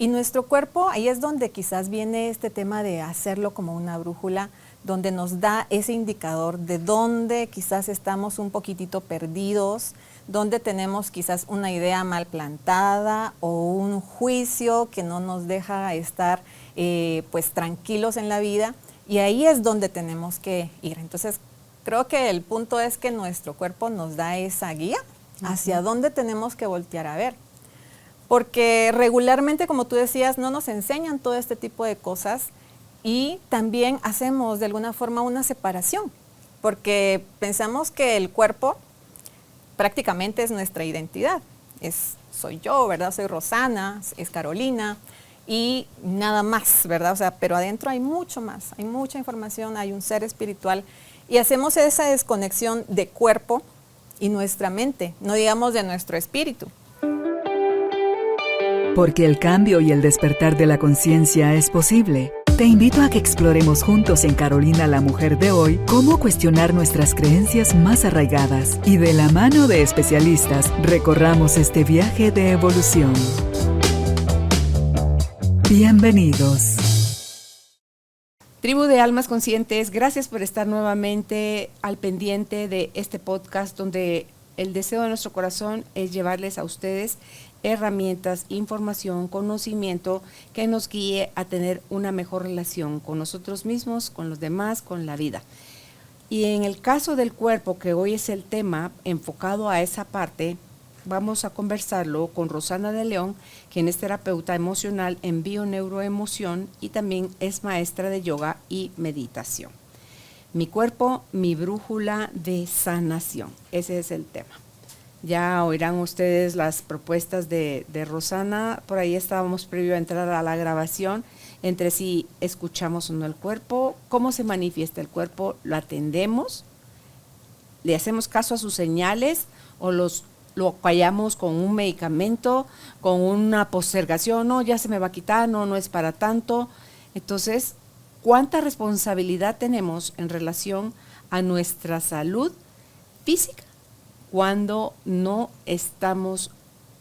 Y nuestro cuerpo, ahí es donde quizás viene este tema de hacerlo como una brújula, donde nos da ese indicador de dónde quizás estamos un poquitito perdidos, dónde tenemos quizás una idea mal plantada o un juicio que no nos deja estar pues tranquilos en la vida, y ahí es donde tenemos que ir. Entonces, creo que el punto es que nuestro cuerpo nos da esa guía hacia dónde tenemos que voltear a ver. Porque regularmente, como tú decías, no nos enseñan todo este tipo de cosas, y también hacemos de alguna forma una separación, porque pensamos que el cuerpo prácticamente es nuestra identidad. Soy yo, ¿verdad? Soy Rosana, es Carolina y nada más, ¿verdad? O sea, pero adentro hay mucho más, hay mucha información, hay un ser espiritual, y hacemos esa desconexión de cuerpo y nuestra mente, no digamos de nuestro espíritu. Porque el cambio y el despertar de la conciencia es posible. Te invito a que exploremos juntos en Carolina la Mujer de hoy cómo cuestionar nuestras creencias más arraigadas y de la mano de especialistas recorramos este viaje de evolución. Bienvenidos. Tribu de Almas Conscientes, gracias por estar nuevamente al pendiente de este podcast donde el deseo de nuestro corazón es llevarles a ustedes herramientas, información, conocimiento que nos guíe a tener una mejor relación con nosotros mismos, con los demás, con la vida. Y en el caso del cuerpo, que hoy es el tema enfocado a esa parte, vamos a conversarlo con Rosana de León, quien es terapeuta emocional en bioneuroemoción y también es maestra de yoga y meditación. Mi cuerpo, mi brújula de sanación. Ese es el tema. Ya oirán ustedes las propuestas de Rosana. Por ahí estábamos previo a entrar a la grabación, entre si escuchamos o no el cuerpo, cómo se manifiesta el cuerpo, lo atendemos, le hacemos caso a sus señales o lo callamos con un medicamento, con una postergación, no, ya se me va a quitar, no es para tanto. Entonces, ¿cuánta responsabilidad tenemos en relación a nuestra salud física cuando no estamos,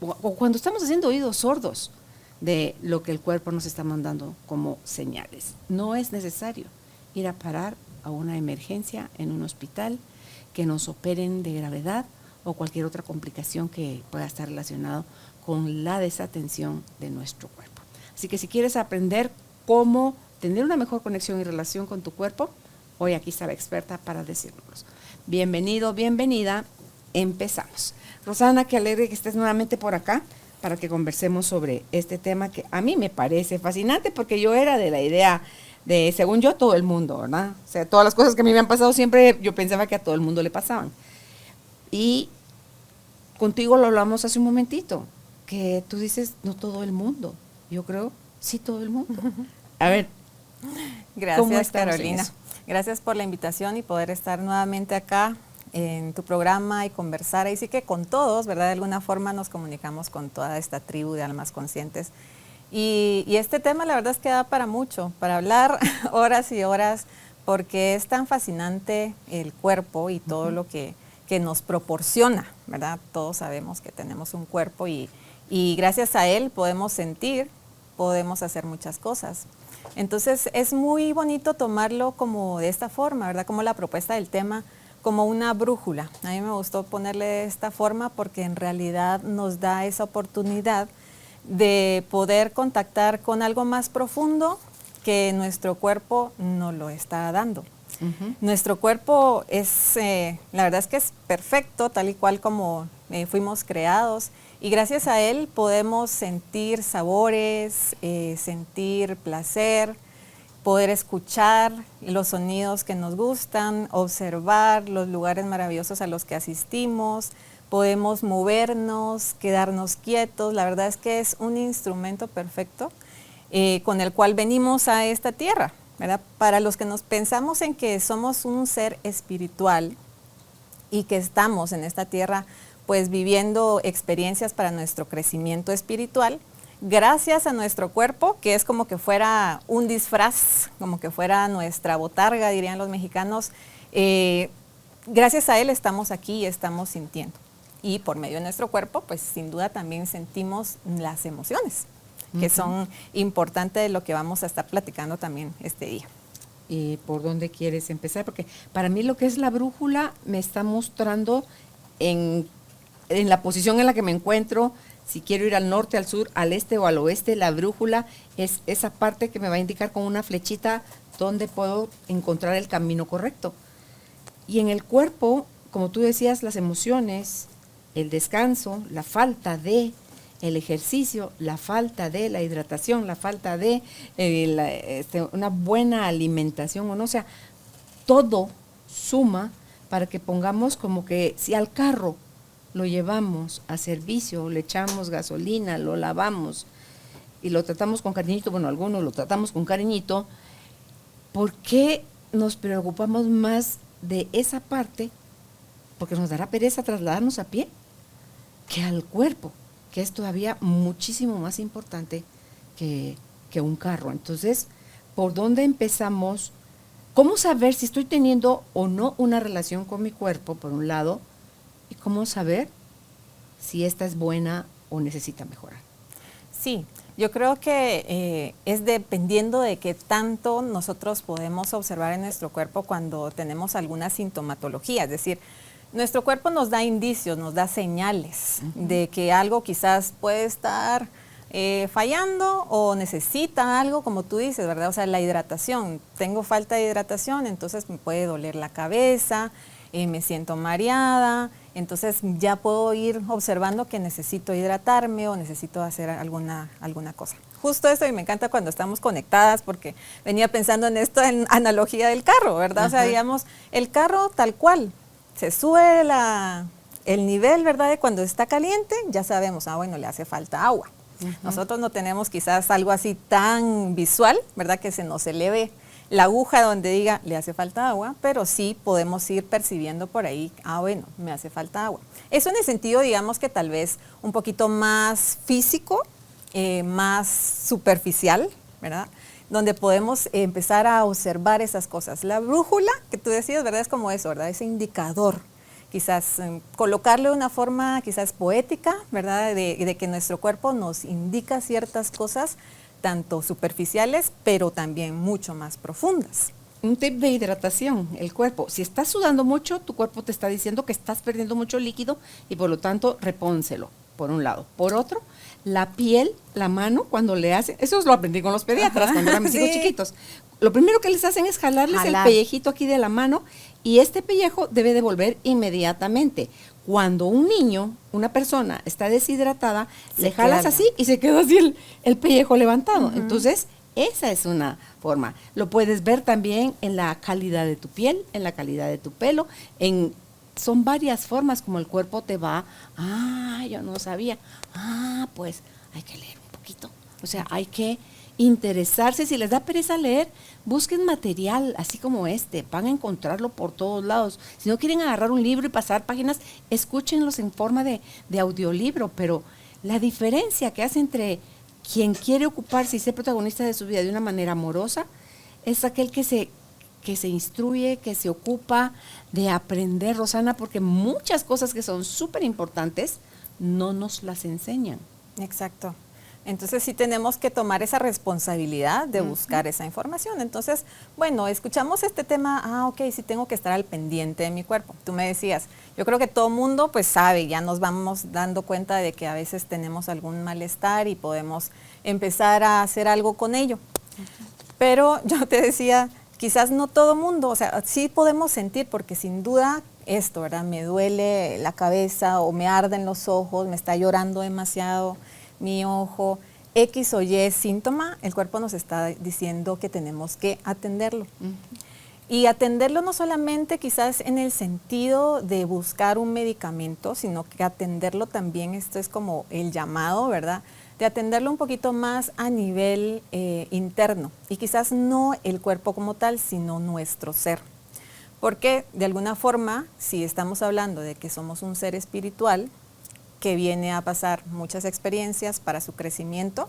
o cuando estamos haciendo oídos sordos de lo que el cuerpo nos está mandando como señales? No es necesario ir a parar a una emergencia en un hospital, que nos operen de gravedad o cualquier otra complicación que pueda estar relacionado con la desatención de nuestro cuerpo. Así que si quieres aprender cómo tener una mejor conexión y relación con tu cuerpo, hoy aquí está la experta para decírnoslo. Bienvenido, bienvenida. Empezamos. Rosana, qué alegre que estés nuevamente por acá para que conversemos sobre este tema que a mí me parece fascinante, porque yo era de la idea de, según yo, todo el mundo, ¿verdad? O sea, todas las cosas que a mí me han pasado siempre yo pensaba que a todo el mundo le pasaban. Y contigo lo hablamos hace un momentito, que tú dices, no todo el mundo. Yo creo, sí, todo el mundo. A ver, Gracias, Carolina. Gracias por la invitación y poder estar nuevamente acá en tu programa y conversar. Ahí sí que con todos, ¿verdad? De alguna forma nos comunicamos con toda esta tribu de almas conscientes. Y este tema la verdad es que da para mucho, para hablar horas y horas, porque es tan fascinante el cuerpo y todo lo que nos proporciona, ¿verdad? Todos sabemos que tenemos un cuerpo y gracias a él podemos sentir, podemos hacer muchas cosas. Entonces es muy bonito tomarlo como de esta forma, ¿verdad? Como la propuesta del tema, como una brújula. A mí me gustó ponerle de esta forma porque en realidad nos da esa oportunidad de poder contactar con algo más profundo que nuestro cuerpo nos lo está dando. Nuestro cuerpo es, la verdad es que es perfecto, tal y cual como fuimos creados, y gracias a él podemos sentir sabores, sentir placer, poder escuchar los sonidos que nos gustan, observar los lugares maravillosos a los que asistimos, podemos movernos, quedarnos quietos. La verdad es que es un instrumento perfecto con el cual venimos a esta tierra, ¿verdad? Para los que nos pensamos en que somos un ser espiritual y que estamos en esta tierra pues viviendo experiencias para nuestro crecimiento espiritual, gracias a nuestro cuerpo, que es como que fuera un disfraz, como que fuera nuestra botarga, dirían los mexicanos, gracias a él estamos aquí y estamos sintiendo. Y por medio de nuestro cuerpo, pues sin duda también sentimos las emociones. que son importantes de lo que vamos a estar platicando también este día. ¿Y por dónde quieres empezar? Porque para mí lo que es la brújula me está mostrando en la posición en la que me encuentro, si quiero ir al norte, al sur, al este o al oeste. La brújula es esa parte que me va a indicar con una flechita dónde puedo encontrar el camino correcto. Y en el cuerpo, como tú decías, las emociones, el descanso, la falta de el ejercicio, la falta de la hidratación, la falta de una buena alimentación, o sea, todo suma para que pongamos como que si al carro lo llevamos a servicio, le echamos gasolina, lo lavamos y lo tratamos con cariñito, bueno, algunos lo tratamos con cariñito, ¿por qué nos preocupamos más de esa parte? Porque nos dará pereza trasladarnos a pie que al cuerpo, que es todavía muchísimo más importante que un carro. Entonces, ¿por dónde empezamos? ¿Cómo saber si estoy teniendo o no una relación con mi cuerpo, por un lado? ¿Y cómo saber si esta es buena o necesita mejorar? Sí, yo creo que es dependiendo de qué tanto nosotros podemos observar en nuestro cuerpo cuando tenemos alguna sintomatología, es decir, nuestro cuerpo nos da indicios, nos da señales de que algo quizás puede estar fallando o necesita algo, como tú dices, ¿verdad? O sea, la hidratación, tengo falta de hidratación, entonces me puede doler la cabeza, me siento mareada, entonces ya puedo ir observando que necesito hidratarme o necesito hacer alguna cosa. Justo eso, y me encanta cuando estamos conectadas, porque venía pensando en esto en analogía del carro, ¿verdad? O sea, digamos, el carro tal cual, se sube el nivel, ¿verdad? De cuando está caliente, ya sabemos, bueno, le hace falta agua. Nosotros no tenemos quizás algo así tan visual, ¿verdad? Que se nos eleve la aguja donde diga, le hace falta agua, pero sí podemos ir percibiendo por ahí, bueno, me hace falta agua. Eso en el sentido, digamos, que tal vez un poquito más físico, más superficial, ¿verdad? Donde podemos empezar a observar esas cosas. La brújula, que tú decías, ¿verdad? Es como eso, ¿verdad? Ese indicador, quizás colocarle de una forma quizás poética, ¿verdad? De que nuestro cuerpo nos indica ciertas cosas, tanto superficiales, pero también mucho más profundas. Un tip de hidratación, el cuerpo. Si estás sudando mucho, tu cuerpo te está diciendo que estás perdiendo mucho líquido y por lo tanto repónselo, por un lado. Por otro, la piel, la mano, cuando le hacen, eso lo aprendí con los pediatras cuando eran mis hijos chiquitos. Lo primero que les hacen es jalarles el pellejito aquí de la mano y este pellejo debe de volver inmediatamente. Cuando un niño, una persona está deshidratada, le jalas así y se queda así el pellejo levantado. Entonces, esa es una forma. Lo puedes ver también en la calidad de tu piel, en la calidad de tu pelo, son varias formas como el cuerpo te va, yo no sabía, pues hay que leer un poquito, o sea, hay que interesarse. Si les da pereza leer, busquen material así como van a encontrarlo por todos lados. Si no quieren agarrar un libro y pasar páginas, escúchenlos en forma de audiolibro, pero la diferencia que hace entre quien quiere ocuparse y ser protagonista de su vida de una manera amorosa es aquel que se instruye, que se ocupa de aprender, Rosana, porque muchas cosas que son súper importantes no nos las enseñan. Exacto. Entonces sí tenemos que tomar esa responsabilidad de buscar esa información. Entonces, bueno, escuchamos este tema, ok, sí tengo que estar al pendiente de mi cuerpo. Tú me decías, yo creo que todo mundo pues sabe, ya nos vamos dando cuenta de que a veces tenemos algún malestar y podemos empezar a hacer algo con ello. Pero yo te decía, quizás no todo mundo, o sea, sí podemos sentir, porque sin duda esto, ¿verdad? Me duele la cabeza o me arden los ojos, me está llorando demasiado mi ojo, X o Y síntoma, el cuerpo nos está diciendo que tenemos que atenderlo. Y atenderlo no solamente quizás en el sentido de buscar un medicamento, sino que atenderlo también, esto es como el llamado, ¿verdad? De atenderlo un poquito más a nivel interno. Y quizás no el cuerpo como tal, sino nuestro ser. Porque de alguna forma, si estamos hablando de que somos un ser espiritual, que viene a pasar muchas experiencias para su crecimiento,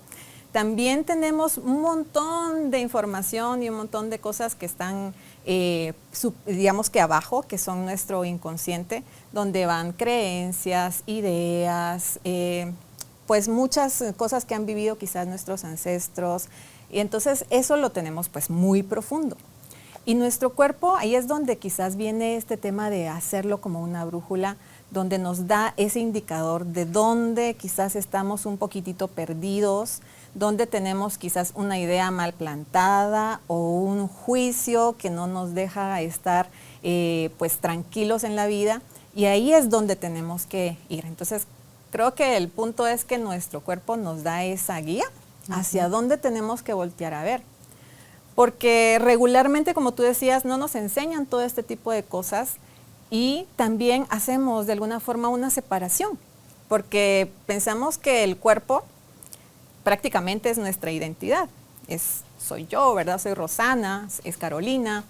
también tenemos un montón de información y un montón de cosas que están, digamos que abajo, que son nuestro inconsciente, donde van creencias, ideas, pues muchas cosas que han vivido quizás nuestros ancestros, y entonces eso lo tenemos pues muy profundo. Y nuestro cuerpo, ahí es donde quizás viene este tema de hacerlo como una brújula, donde nos da ese indicador de dónde quizás estamos un poquitito perdidos, dónde tenemos quizás una idea mal plantada o un juicio que no nos deja estar pues tranquilos en la vida, y ahí es donde tenemos que ir. Entonces, creo que el punto es que nuestro cuerpo nos da esa guía hacia dónde tenemos que voltear a ver. Porque regularmente, como tú decías, no nos enseñan todo este tipo de cosas, y también hacemos de alguna forma una separación, porque pensamos que el cuerpo prácticamente es nuestra identidad. Soy yo, ¿verdad? Soy Rosana, es Carolina,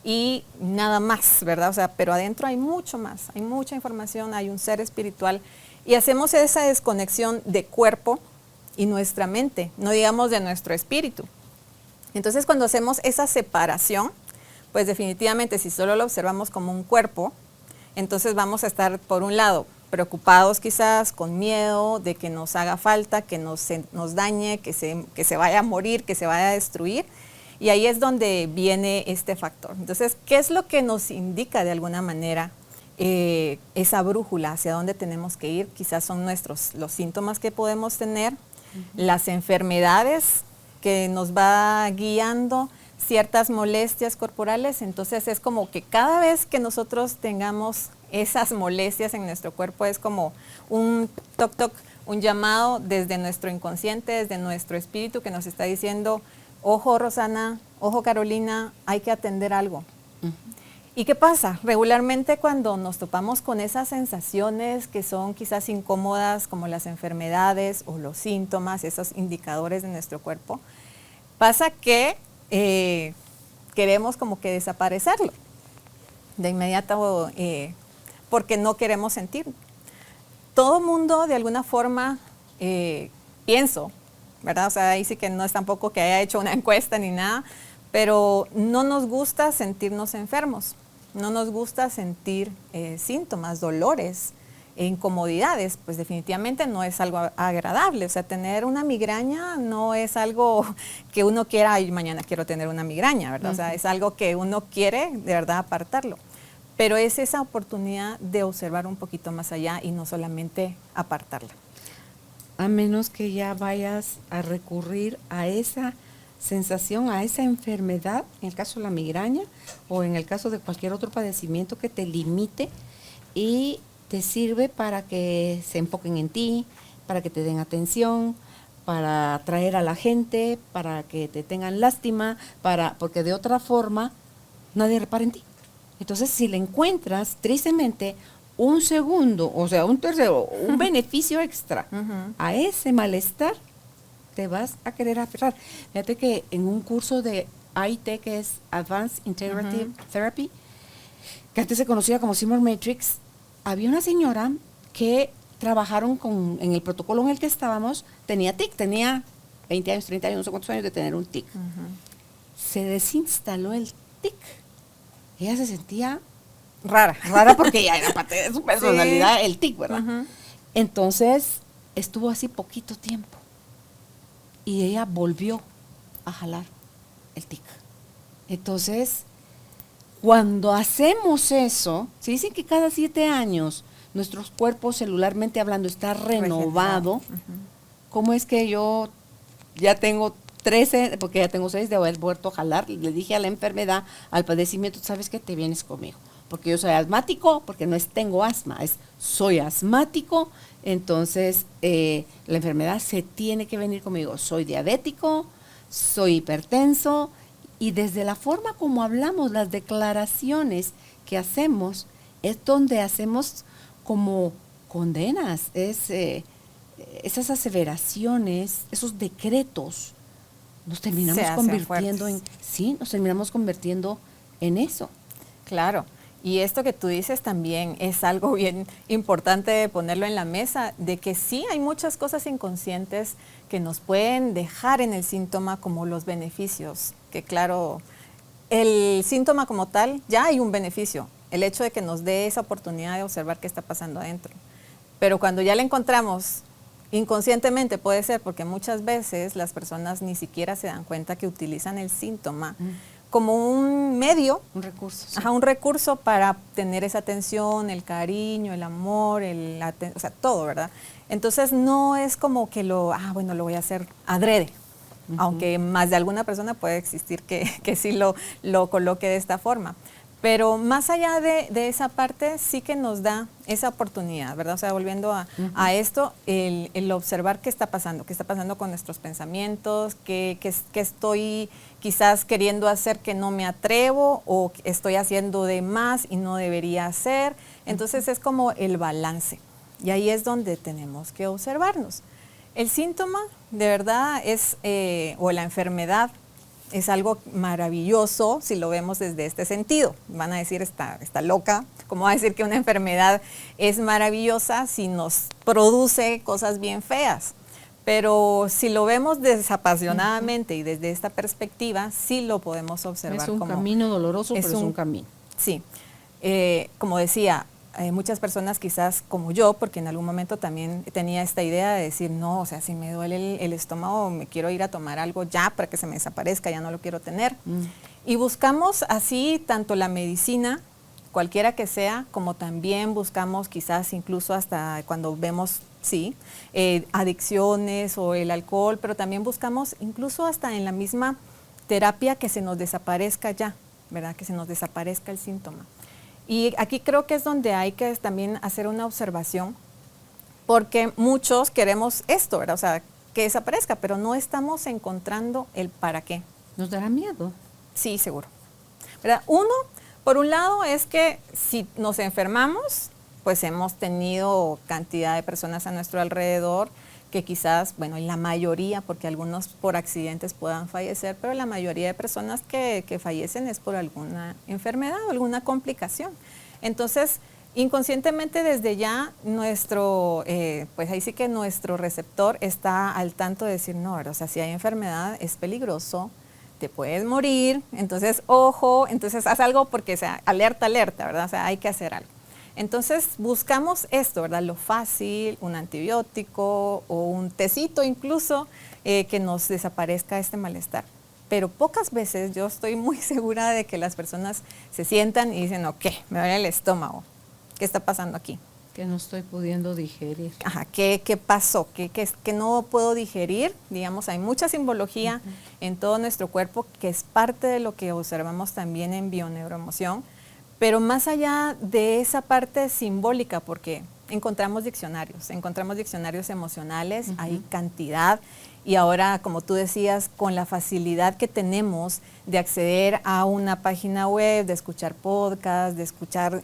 y nada más, ¿verdad? O sea, pero adentro hay mucho más, hay mucha información, hay un ser espiritual, y hacemos esa desconexión de cuerpo y nuestra mente, no digamos de nuestro espíritu. Entonces, cuando hacemos esa separación, pues definitivamente si solo lo observamos como un cuerpo, entonces vamos a estar, por un lado, preocupados quizás, con miedo de que nos haga falta, que nos dañe, que se vaya a morir, que se vaya a destruir. Y ahí es donde viene este factor. Entonces, ¿qué es lo que nos indica de alguna manera esa brújula hacia dónde tenemos que ir? Quizás son los síntomas que podemos tener, las enfermedades que nos va guiando, ciertas molestias corporales. Entonces es como que cada vez que nosotros tengamos esas molestias en nuestro cuerpo, es como un toc toc, un llamado desde nuestro inconsciente, desde nuestro espíritu, que nos está diciendo: ojo Rosana, ojo Carolina, hay que atender algo. ¿Y qué pasa? Regularmente cuando nos topamos con esas sensaciones que son quizás incómodas, como las enfermedades o los síntomas, esos indicadores de nuestro cuerpo, pasa que queremos como que desaparecerlo de inmediato, porque no queremos sentir. Todo mundo de alguna forma, pienso, ¿verdad? O sea, ahí sí que no es tampoco que haya hecho una encuesta ni nada, pero no nos gusta sentirnos enfermos, no nos gusta sentir síntomas, dolores, incomodidades. Pues definitivamente no es algo agradable. O sea, tener una migraña no es algo que uno quiera: ay, mañana quiero tener una migraña, ¿verdad? O sea, es algo que uno quiere de verdad apartarlo. Pero es esa oportunidad de observar un poquito más allá y no solamente apartarla. A menos que ya vayas a recurrir a esa sensación, a esa enfermedad, en el caso de la migraña o en el caso de cualquier otro padecimiento que te limite y te sirve para que se enfoquen en ti, para que te den atención, para atraer a la gente, para que te tengan lástima, porque de otra forma nadie repara en ti. Entonces, si le encuentras tristemente un segundo, o sea, un tercero, un beneficio extra a ese malestar, te vas a querer aferrar. Fíjate que en un curso de AIT, que es Advanced Integrative Therapy, que antes se conocía como Seymour Matrix, había una señora que trabajaron en el protocolo en el que estábamos, tenía TIC, tenía 20 años, 30 años, no sé cuántos años de tener un TIC. Se desinstaló el TIC. Ella se sentía rara porque ya era parte de su personalidad, el TIC, ¿verdad? Entonces, estuvo así poquito tiempo. Y ella volvió a jalar el TIC. Entonces, cuando hacemos eso, se dice que cada 7 años nuestro cuerpo, celularmente hablando, está renovado. ¿Cómo es que yo ya tengo 13, porque ya tengo 6 de haber vuelto a jalar? Le dije a la enfermedad, al padecimiento: ¿sabes qué? Te vienes conmigo. Porque yo soy asmático, porque no es tengo asma, es soy asmático. Entonces, la enfermedad se tiene que venir conmigo. Soy diabético, soy hipertenso, y desde la forma como hablamos, las declaraciones que hacemos, es donde hacemos como condenas, esas aseveraciones, esos decretos, nos terminamos convirtiendo nos terminamos convirtiendo en eso. Claro. Y esto que tú dices también es algo bien importante de ponerlo en la mesa, de que sí hay muchas cosas inconscientes que nos pueden dejar en el síntoma, como los beneficios, que claro, el síntoma como tal, ya hay un beneficio, el hecho de que nos dé esa oportunidad de observar qué está pasando adentro. Pero cuando ya le encontramos inconscientemente puede ser, porque muchas veces las personas ni siquiera se dan cuenta que utilizan el síntoma como un medio, un recurso, sí. Un recurso para tener esa atención, el cariño, el amor, o sea, todo, ¿verdad? Entonces no es como que lo voy a hacer adrede, aunque más de alguna persona puede existir que sí lo coloque de esta forma. Pero más allá de esa parte, sí que nos da esa oportunidad, ¿verdad? O sea, volviendo a esto, el observar qué está pasando con nuestros pensamientos, qué estoy quizás queriendo hacer que no me atrevo, o estoy haciendo de más y no debería hacer. Entonces es como el balance, y ahí es donde tenemos que observarnos. El síntoma, de verdad, o la enfermedad, es algo maravilloso si lo vemos desde este sentido. Van a decir, está loca. ¿Cómo va a decir que una enfermedad es maravillosa si nos produce cosas bien feas? Pero si lo vemos desapasionadamente y desde esta perspectiva, sí lo podemos observar. Es un camino doloroso, pero es un camino. Sí. Como decía, muchas personas quizás como yo, porque en algún momento también tenía esta idea de decir, no, o sea, si me duele el estómago, me quiero ir a tomar algo ya para que se me desaparezca, ya no lo quiero tener. Y buscamos así tanto la medicina, cualquiera que sea, como también buscamos quizás incluso hasta cuando vemos, adicciones o el alcohol, pero también buscamos incluso hasta en la misma terapia que se nos desaparezca ya, ¿verdad? Que se nos desaparezca el síntoma. Y aquí creo que es donde hay que también hacer una observación, porque muchos queremos esto, ¿verdad? O sea, que desaparezca, pero no estamos encontrando el para qué. ¿Nos dará miedo? Sí, seguro. ¿Verdad? Por un lado, es que si nos enfermamos, pues hemos tenido cantidad de personas a nuestro alrededor que quizás, bueno, en la mayoría, porque algunos por accidentes puedan fallecer, pero la mayoría de personas que fallecen es por alguna enfermedad o alguna complicación. Entonces, inconscientemente desde ya pues ahí sí que nuestro receptor está al tanto de decir, no, o sea, si hay enfermedad es peligroso, te puedes morir, entonces ojo, entonces haz algo porque, o sea, alerta, ¿verdad? O sea, hay que hacer algo. Entonces buscamos esto, ¿verdad? Lo fácil, un antibiótico o un tecito incluso que nos desaparezca este malestar. Pero pocas veces yo estoy muy segura de que las personas se sientan y dicen, ok, me duele el estómago, ¿qué está pasando aquí? Que no estoy pudiendo digerir. Ajá, ¿qué pasó? ¿Qué no puedo digerir? Digamos, hay mucha simbología en todo nuestro cuerpo que es parte de lo que observamos también en bioneuroemoción. Pero más allá de esa parte simbólica, porque encontramos diccionarios emocionales, hay cantidad, y ahora, como tú decías, con la facilidad que tenemos de acceder a una página web, de escuchar podcasts, de escuchar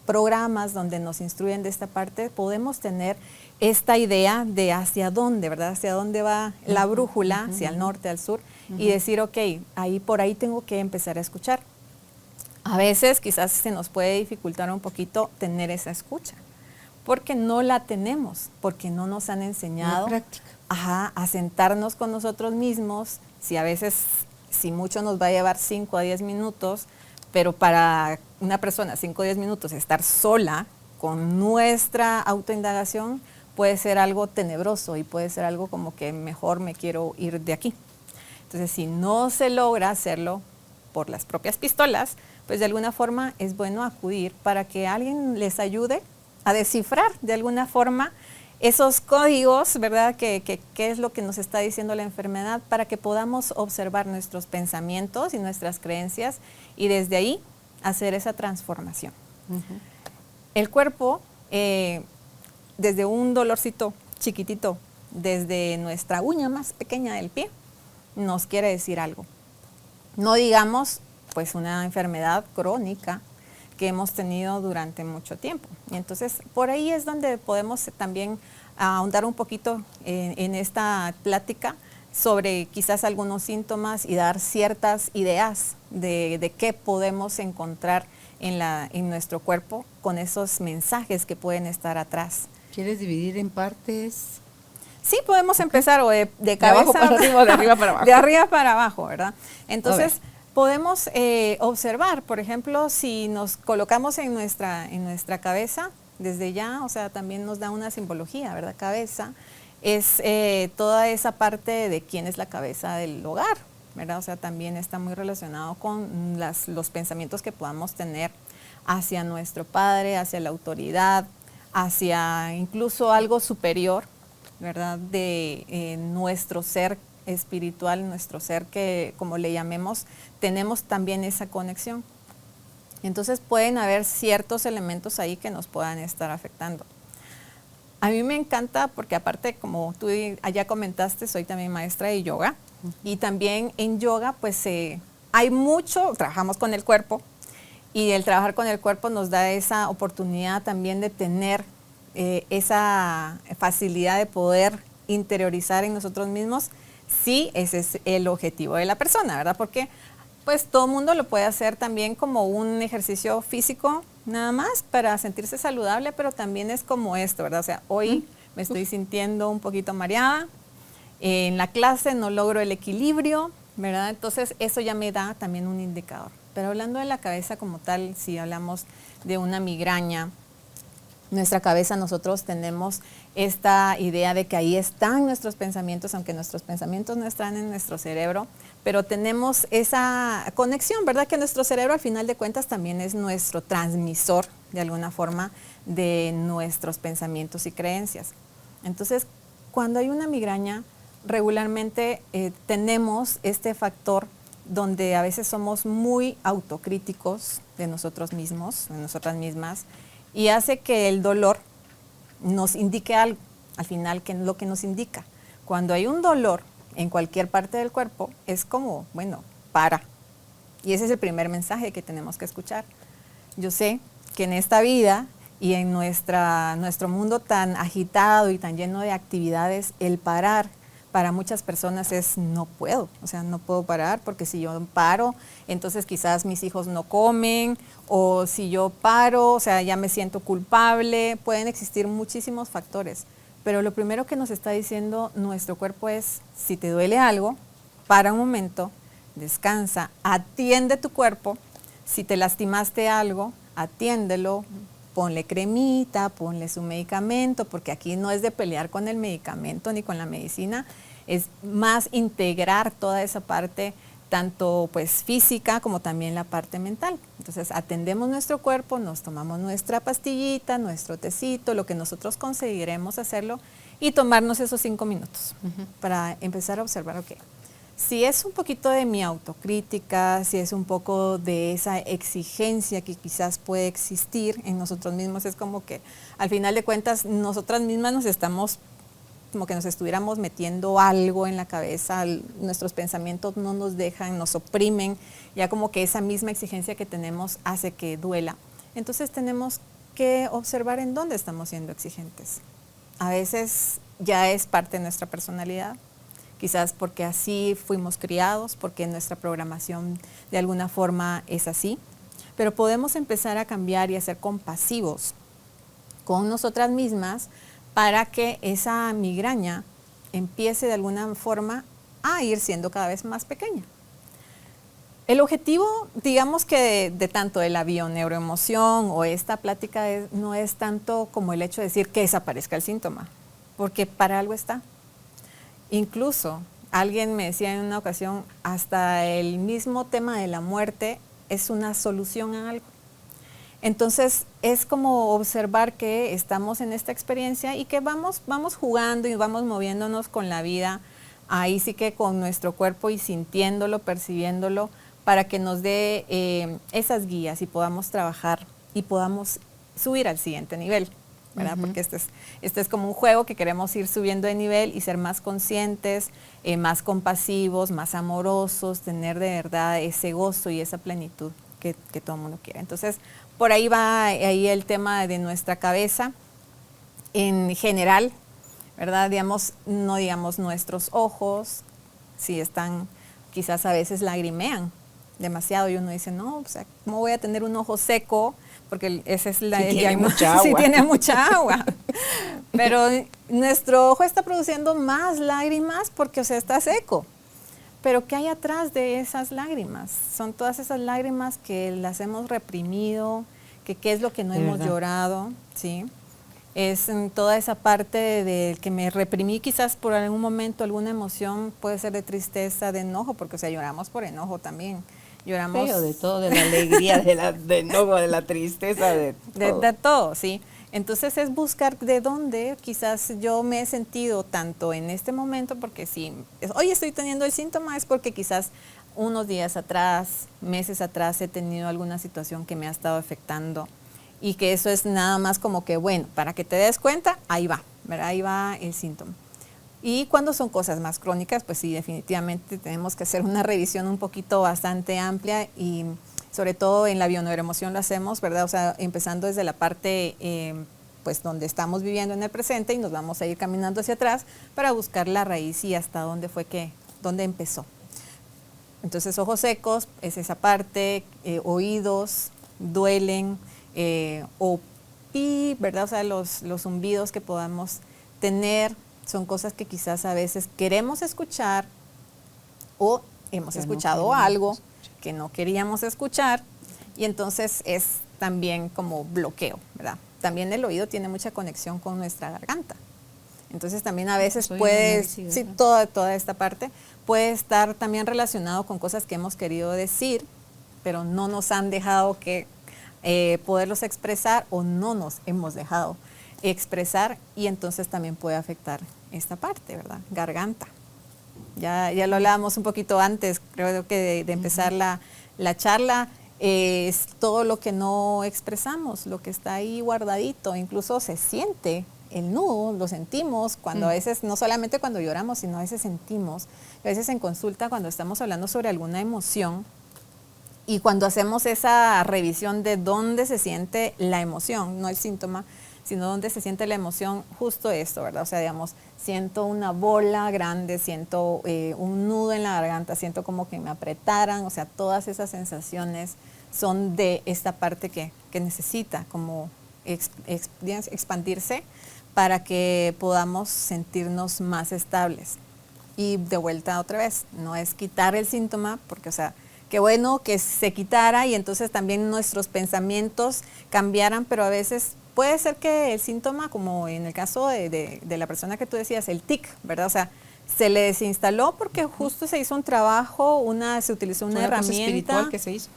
programas donde nos instruyen de esta parte, podemos tener esta idea de hacia dónde, ¿verdad? Hacia dónde va la brújula, hacia el norte, al sur, y decir, ok, por ahí tengo que empezar a escuchar. A veces quizás se nos puede dificultar un poquito tener esa escucha, porque no la tenemos, porque no nos han enseñado a sentarnos con nosotros mismos. Si mucho nos va a llevar 5 a 10 minutos, pero para una persona 5 o 10 minutos estar sola con nuestra autoindagación puede ser algo tenebroso y puede ser algo como que mejor me quiero ir de aquí. Entonces, si no se logra hacerlo por las propias pistolas, pues de alguna forma es bueno acudir para que alguien les ayude a descifrar de alguna forma esos códigos, ¿verdad? ¿Qué es lo que nos está diciendo la enfermedad? Para que podamos observar nuestros pensamientos y nuestras creencias y desde ahí hacer esa transformación. El cuerpo, desde un dolorcito chiquitito, desde nuestra uña más pequeña del pie, nos quiere decir algo. No digamos pues una enfermedad crónica que hemos tenido durante mucho tiempo. Y entonces por ahí es donde podemos también ahondar un poquito en esta plática sobre quizás algunos síntomas y dar ciertas ideas de qué podemos encontrar en nuestro cuerpo con esos mensajes que pueden estar atrás. ¿Quieres dividir en partes? Sí, podemos empezar o de cabeza, abajo para arriba o de arriba para abajo. De arriba para abajo, ¿verdad? Entonces podemos observar, por ejemplo, si nos colocamos en nuestra cabeza, desde ya, o sea, también nos da una simbología, ¿verdad? Cabeza, es toda esa parte de quién es la cabeza del hogar, ¿verdad? O sea, también está muy relacionado con los pensamientos que podamos tener hacia nuestro padre, hacia la autoridad, hacia incluso algo superior, ¿verdad? De nuestro ser espiritual, nuestro ser que, como le llamemos, tenemos también esa conexión. Entonces pueden haber ciertos elementos ahí que nos puedan estar afectando. A mí me encanta porque aparte, como tú allá comentaste, soy también maestra de yoga y también en yoga pues hay mucho, trabajamos con el cuerpo y el trabajar con el cuerpo nos da esa oportunidad también de tener esa facilidad de poder interiorizar en nosotros mismos. Sí, ese es el objetivo de la persona, ¿verdad? Porque pues todo el mundo lo puede hacer también como un ejercicio físico nada más para sentirse saludable, pero también es como esto, ¿verdad? O sea, hoy me estoy sintiendo un poquito mareada, en la clase no logro el equilibrio, ¿verdad? Entonces eso ya me da también un indicador. Pero hablando de la cabeza como tal, si hablamos de una migraña, nuestra cabeza, nosotros tenemos esta idea de que ahí están nuestros pensamientos, aunque nuestros pensamientos no están en nuestro cerebro, pero tenemos esa conexión, ¿verdad? Que nuestro cerebro al final de cuentas también es nuestro transmisor de alguna forma de nuestros pensamientos y creencias. Entonces, cuando hay una migraña, regularmente tenemos este factor donde a veces somos muy autocríticos de nosotros mismos, de nosotras mismas, y hace que el dolor nos indique algo, al final, que es lo que nos indica. Cuando hay un dolor en cualquier parte del cuerpo, es como, bueno, para. Y ese es el primer mensaje que tenemos que escuchar. Yo sé que en esta vida y en nuestro mundo tan agitado y tan lleno de actividades, el parar para muchas personas es no puedo, o sea, no puedo parar porque si yo paro, entonces quizás mis hijos no comen, o si yo paro, o sea, ya me siento culpable. Pueden existir muchísimos factores, pero lo primero que nos está diciendo nuestro cuerpo es, si te duele algo, para un momento, descansa, atiende tu cuerpo. Si te lastimaste algo, atiéndelo, ponle cremita, ponle su medicamento, porque aquí no es de pelear con el medicamento ni con la medicina, es más integrar toda esa parte, tanto pues física como también la parte mental. Entonces atendemos nuestro cuerpo, nos tomamos nuestra pastillita, nuestro tecito, lo que nosotros conseguiremos hacerlo y tomarnos esos 5 minutos para empezar a observar, ok, si es un poquito de mi autocrítica, si es un poco de esa exigencia que quizás puede existir en nosotros mismos, es como que al final de cuentas nosotras mismas nos estamos, como que nos estuviéramos metiendo algo en la cabeza, nuestros pensamientos no nos dejan, nos oprimen, ya como que esa misma exigencia que tenemos hace que duela. Entonces tenemos que observar en dónde estamos siendo exigentes. A veces ya es parte de nuestra personalidad, quizás porque así fuimos criados, porque nuestra programación de alguna forma es así, pero podemos empezar a cambiar y a ser compasivos con nosotras mismas para que esa migraña empiece de alguna forma a ir siendo cada vez más pequeña. El objetivo, digamos que de tanto de la bioneuroemoción o esta plática no es tanto como el hecho de decir que desaparezca el síntoma, porque para algo está. Incluso alguien me decía en una ocasión, hasta el mismo tema de la muerte es una solución a algo. Entonces es como observar que estamos en esta experiencia y que vamos jugando y vamos moviéndonos con la vida, ahí sí que con nuestro cuerpo y sintiéndolo, percibiéndolo, para que nos dé esas guías y podamos trabajar y podamos subir al siguiente nivel, ¿verdad? Porque este es como un juego que queremos ir subiendo de nivel y ser más conscientes, más compasivos, más amorosos, tener de verdad ese gozo y esa plenitud que todo el mundo quiere. Entonces, por ahí va ahí el tema de nuestra cabeza en general, ¿verdad? No digamos nuestros ojos, si están, quizás a veces lagrimean demasiado y uno dice, no, o sea, ¿cómo voy a tener un ojo seco? Porque esa es la... Sí, tiene mucha agua. Sí, tiene mucha agua. Pero nuestro ojo está produciendo más lágrimas porque, o sea, está seco. Pero ¿qué hay atrás de esas lágrimas? Son todas esas lágrimas que las hemos reprimido, que qué es lo que no hemos llorado, ¿sí? Es en toda esa parte de que me reprimí quizás por algún momento, alguna emoción, puede ser de tristeza, de enojo, porque o sea, lloramos por enojo también. Lloramos pero de todo, de la alegría, de enojo, de la tristeza, de todo. de todo, sí. Entonces es buscar de dónde quizás yo me he sentido tanto en este momento, porque si hoy estoy teniendo el síntoma es porque quizás unos días atrás, meses atrás he tenido alguna situación que me ha estado afectando y que eso es nada más como que, bueno, para que te des cuenta, ahí va, ¿verdad? Ahí va el síntoma. Y cuando son cosas más crónicas, pues sí, definitivamente tenemos que hacer una revisión un poquito bastante amplia y sobre todo en la bioneuroemoción lo hacemos, ¿verdad? O sea, empezando desde la parte pues donde estamos viviendo en el presente y nos vamos a ir caminando hacia atrás para buscar la raíz y hasta dónde fue dónde empezó. Entonces, ojos secos es esa parte, oídos duelen, o pi, ¿verdad? O sea, los zumbidos que podamos tener son cosas que quizás a veces queremos escuchar o hemos escuchado algo que no queríamos escuchar y entonces es también como bloqueo, ¿verdad? También el oído tiene mucha conexión con nuestra garganta. Entonces también a veces puede, sí, toda esta parte puede estar también relacionado con cosas que hemos querido decir, pero no nos han dejado que poderlos expresar o no nos hemos dejado expresar y entonces también puede afectar esta parte, ¿verdad? Garganta. Ya lo hablábamos un poquito antes, creo que de empezar la charla, es todo lo que no expresamos, lo que está ahí guardadito, incluso se siente el nudo, lo sentimos cuando a veces, no solamente cuando lloramos, sino a veces sentimos, a veces en consulta cuando estamos hablando sobre alguna emoción y cuando hacemos esa revisión de dónde se siente la emoción, no el síntoma, sino dónde se siente la emoción, justo esto, ¿verdad? O sea, digamos, siento una bola grande, siento un nudo en la garganta, siento como que me apretaran, o sea, todas esas sensaciones son de esta parte que necesita como expandirse para que podamos sentirnos más estables. Y de vuelta otra vez, no es quitar el síntoma, porque, o sea, qué bueno que se quitara y entonces también nuestros pensamientos cambiaran, pero a veces puede ser que el síntoma, como en el caso de la persona que tú decías, el tic, ¿verdad? O sea, se le desinstaló porque justo se hizo un trabajo, se utilizó una herramienta. Cosa espiritual que se hizo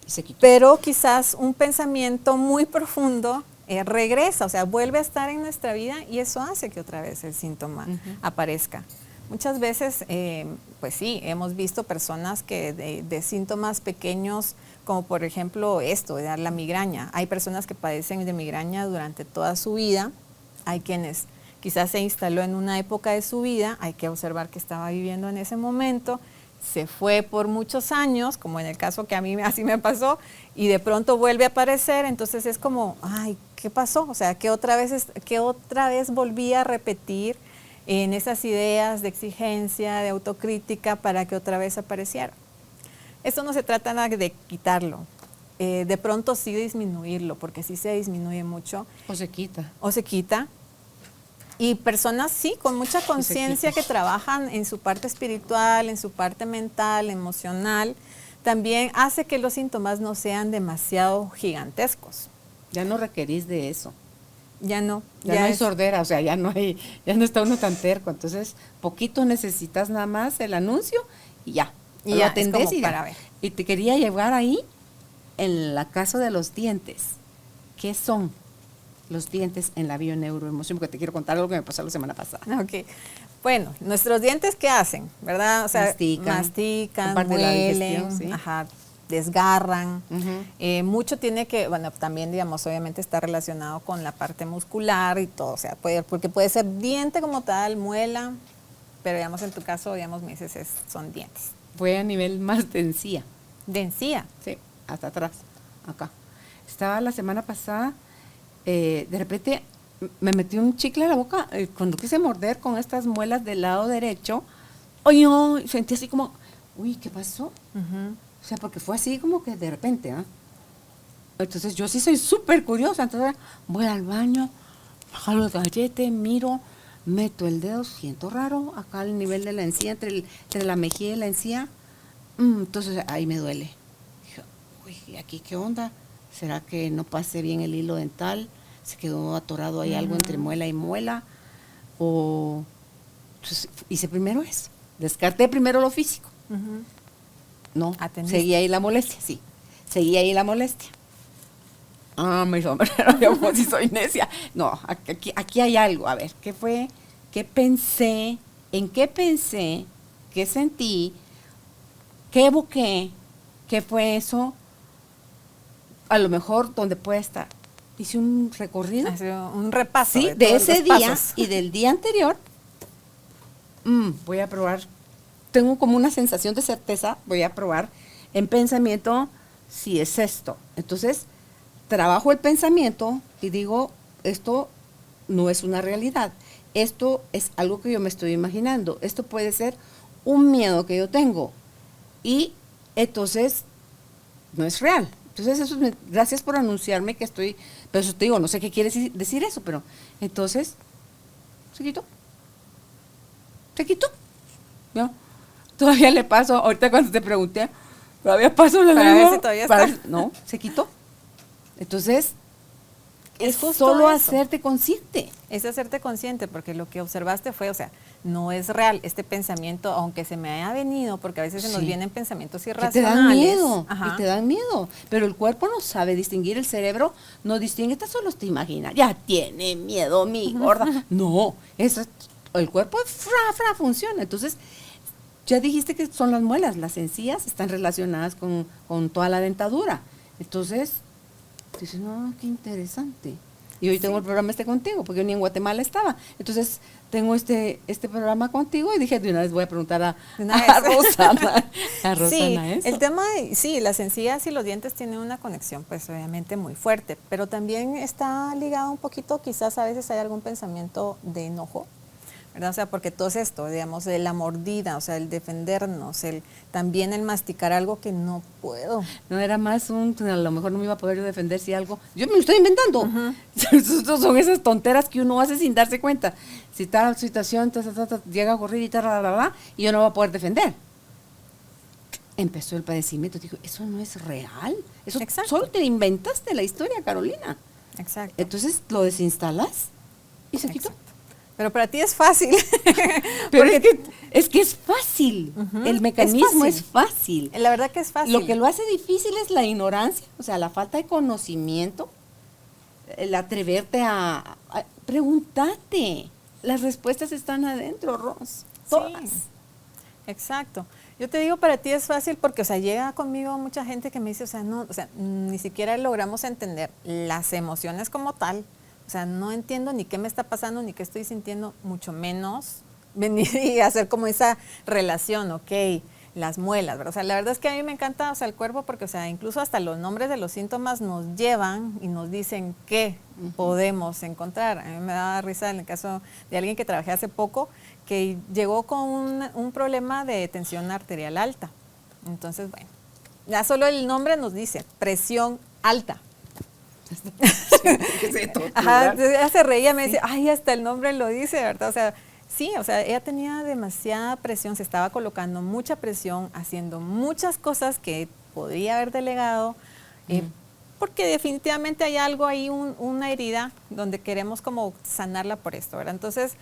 y se quitó. Pero quizás un pensamiento muy profundo regresa, o sea, vuelve a estar en nuestra vida y eso hace que otra vez el síntoma aparezca. Muchas veces, pues sí, hemos visto personas que de síntomas pequeños, como por ejemplo esto, de la migraña. Hay personas que padecen de migraña durante toda su vida, hay quienes quizás se instaló en una época de su vida, hay que observar que estaba viviendo en ese momento, se fue por muchos años, como en el caso que a mí así me pasó, y de pronto vuelve a aparecer, entonces es como, ay, ¿qué pasó? O sea, ¿qué otra vez volví a repetir en esas ideas de exigencia, de autocrítica, para que otra vez apareciera? Esto no se trata de quitarlo, de pronto sí disminuirlo, porque sí se disminuye mucho. O se quita. O se quita. Y personas sí, con mucha conciencia que trabajan en su parte espiritual, en su parte mental, emocional, también hace que los síntomas no sean demasiado gigantescos. Ya no requerís de eso. Ya no. Ya no hay sordera, o sea, ya no está uno tan terco. Entonces, poquito necesitas nada más el anuncio y ya. Y ya atendés y para ver. Y te quería llevar ahí en la casa de los dientes. ¿Qué son los dientes en la bioneuroemoción? Porque te quiero contar algo que me pasó la semana pasada. Ok. Bueno, nuestros dientes, ¿qué hacen? ¿Verdad? O sea, mastican, muelen, ¿sí? Desgarran. Mucho tiene que, bueno, también, digamos, obviamente está relacionado con la parte muscular y todo, o sea, porque puede ser diente como tal, muela, pero digamos, en tu caso, digamos, me dices, son dientes. Fue a nivel más de encía. ¿De encía? Sí, hasta atrás, acá. Estaba la semana pasada, de repente me metí un chicle a la boca, cuando quise morder con estas muelas del lado derecho, sentí así como, uy, ¿qué pasó? O sea, porque fue así como que de repente, ¿ah? Entonces yo sí soy súper curiosa, entonces voy al baño, jalo el gallete, miro, meto el dedo, siento raro, acá al nivel de la encía, entre la mejilla y la encía, entonces ahí me duele. Dije, uy, ¿aquí qué onda? ¿Será que no pasé bien el hilo dental? se quedó atorado ahí algo entre muela y muela, o entonces, hice primero eso, descarté primero lo físico. No, seguía ahí la molestia, sí, seguía ahí la molestia. Me hizo, yo pues si soy necia. No, aquí hay algo, a ver, ¿qué fue? ¿Qué pensé? ¿En qué pensé? ¿Qué sentí? ¿Qué evoqué? ¿Qué fue eso? A lo mejor donde puede estar. Hice un recorrido. Un repaso. Sí, de ese día y del día anterior. Voy a probar. Tengo como una sensación de certeza. Voy a probar en pensamiento si es esto. Entonces, trabajo el pensamiento y digo, esto no es una realidad. Esto es algo que yo me estoy imaginando. Esto puede ser un miedo que yo tengo. Y entonces, no es real. Entonces, eso gracias por anunciarme que estoy, pero eso te digo, no sé qué quiere decir eso, pero entonces, se quitó. Se quitó. ¿No? Todavía le paso, ahorita cuando te pregunté, todavía paso la lengua. Ver si todavía está. No, se quitó. Entonces, es solo hacerte consciente. Es hacerte consciente, porque lo que observaste fue, o sea, no es real este pensamiento, aunque se me haya venido, porque a veces se nos vienen pensamientos irracionales. Que te dan miedo, y te dan miedo. Pero el cuerpo no sabe distinguir, el cerebro no distingue, esta solo te imagina, ya tiene miedo mi gorda. No, el cuerpo funciona. Entonces, ya dijiste que son las muelas, las encías están relacionadas con toda la dentadura. Entonces, dices, no, qué interesante. Y hoy tengo el programa contigo, porque yo ni en Guatemala estaba. Entonces, tengo este programa contigo y dije, de una vez voy a preguntar a Rosana. A Rosana sí, eso. El tema, sí, las encías y los dientes tienen una conexión, pues obviamente muy fuerte, pero también está ligado un poquito, quizás a veces hay algún pensamiento de enojo, ¿verdad? O sea, porque todo esto, digamos, la mordida, o sea, el defendernos, también el masticar algo que no puedo. No era más a lo mejor no me iba a poder yo defender si algo, yo me lo estoy inventando. Son esas tonteras que uno hace sin darse cuenta. Si tal situación llega a ocurrir y yo no voy a poder defender. Empezó el padecimiento, dijo, eso no es real. Eso solo te inventaste la historia, Carolina. Exacto. Entonces lo desinstalas y se quitó. Pero para ti es fácil. Pero es que es fácil. El mecanismo es fácil. La verdad que es fácil. Lo que lo hace difícil es la ignorancia, o sea, la falta de conocimiento, el atreverte a preguntarte. Las respuestas están adentro, Ros. Todas. Sí, exacto. Yo te digo, para ti es fácil porque, o sea, llega conmigo mucha gente que me dice, o sea, no, o sea, ni siquiera logramos entender las emociones como tal. O sea, no entiendo ni qué me está pasando, ni qué estoy sintiendo, mucho menos venir y hacer como esa relación, ok, las muelas, ¿verdad? O sea, la verdad es que a mí me encanta, o sea, el cuerpo porque, o sea, incluso hasta los nombres de los síntomas nos llevan y nos dicen qué podemos encontrar. A mí me daba risa en el caso de alguien que trabajé hace poco, que llegó con un problema de tensión arterial alta. Entonces, bueno, ya solo el nombre nos dice presión alta. Ella se reía, me dice, ay, hasta el nombre lo dice, ¿verdad? O sea, sí, o sea, ella tenía demasiada presión, se estaba colocando mucha presión, haciendo muchas cosas que podría haber delegado, porque definitivamente hay algo ahí, una herida donde queremos como sanarla por esto, ¿verdad? Entonces,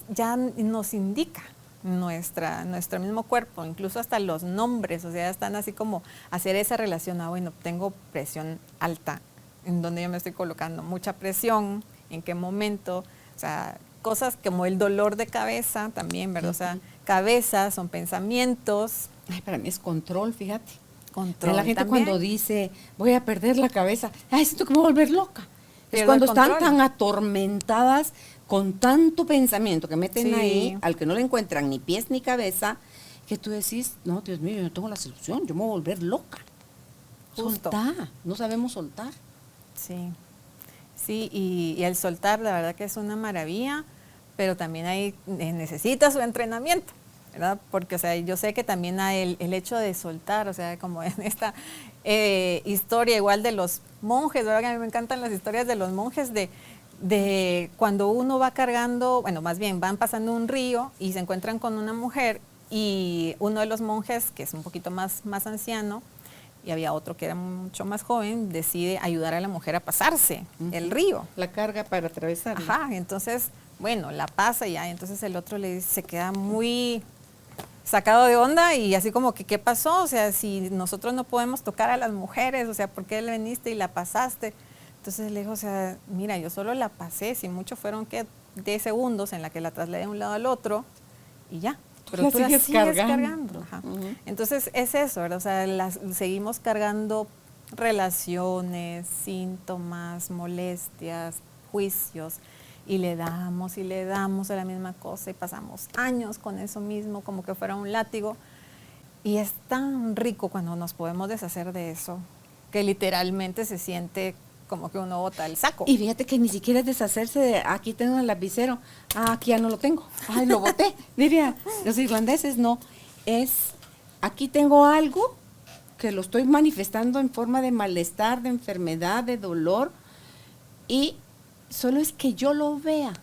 ya nos indica nuestro mismo cuerpo, incluso hasta los nombres, o sea, están así como hacer esa relación, bueno, tengo presión alta, en donde yo me estoy colocando mucha presión, en qué momento, o sea, cosas como el dolor de cabeza también, ¿verdad? O sea, cabeza son pensamientos. Ay, para mí es control, fíjate. Control. La gente también. cuando dice, voy a perder la cabeza, ay, siento que me voy a volver loca. Es cuando están tan atormentadas con tanto pensamiento que meten ahí, al que no le encuentran ni pies ni cabeza, que tú decís, no, Dios mío, yo no tengo la solución, yo me voy a volver loca. Justo. Soltar, no sabemos soltar. Sí, y el soltar, la verdad que es una maravilla, pero también ahí necesita su entrenamiento, ¿verdad? Porque, o sea, yo sé que también hay el hecho de soltar, o sea, como en esta historia igual de los monjes, ¿verdad? Que a mí me encantan las historias de los monjes de cuando uno va cargando, bueno, más bien van pasando un río y se encuentran con una mujer y uno de los monjes, que es un poquito más anciano, y había otro que era mucho más joven, decide ayudar a la mujer a pasarse el río. La carga para atravesar. Ajá, entonces, bueno, la pasa ya, entonces el otro le dice, se queda muy sacado de onda y así como que, ¿qué pasó? O sea, si nosotros no podemos tocar a las mujeres, o sea, ¿por qué le viniste y la pasaste? Entonces le dijo, o sea, mira, yo solo la pasé, si mucho fueron, ¿qué? 10 segundos en la que la trasladé de un lado al otro y ya. Pero tú la sigues cargando. Ajá. Entonces es eso, ¿verdad? O sea, seguimos cargando relaciones, síntomas, molestias, juicios, y le damos a la misma cosa y pasamos años con eso mismo como que fuera un látigo. Y es tan rico cuando nos podemos deshacer de eso, que literalmente se siente como que uno bota el saco. Y fíjate que ni siquiera es deshacerse de, aquí tengo el lapicero, aquí ya no lo tengo, ay, lo boté. Diría, los irlandeses no, es, aquí tengo algo que lo estoy manifestando en forma de malestar, de enfermedad, de dolor, y solo es que yo lo vea,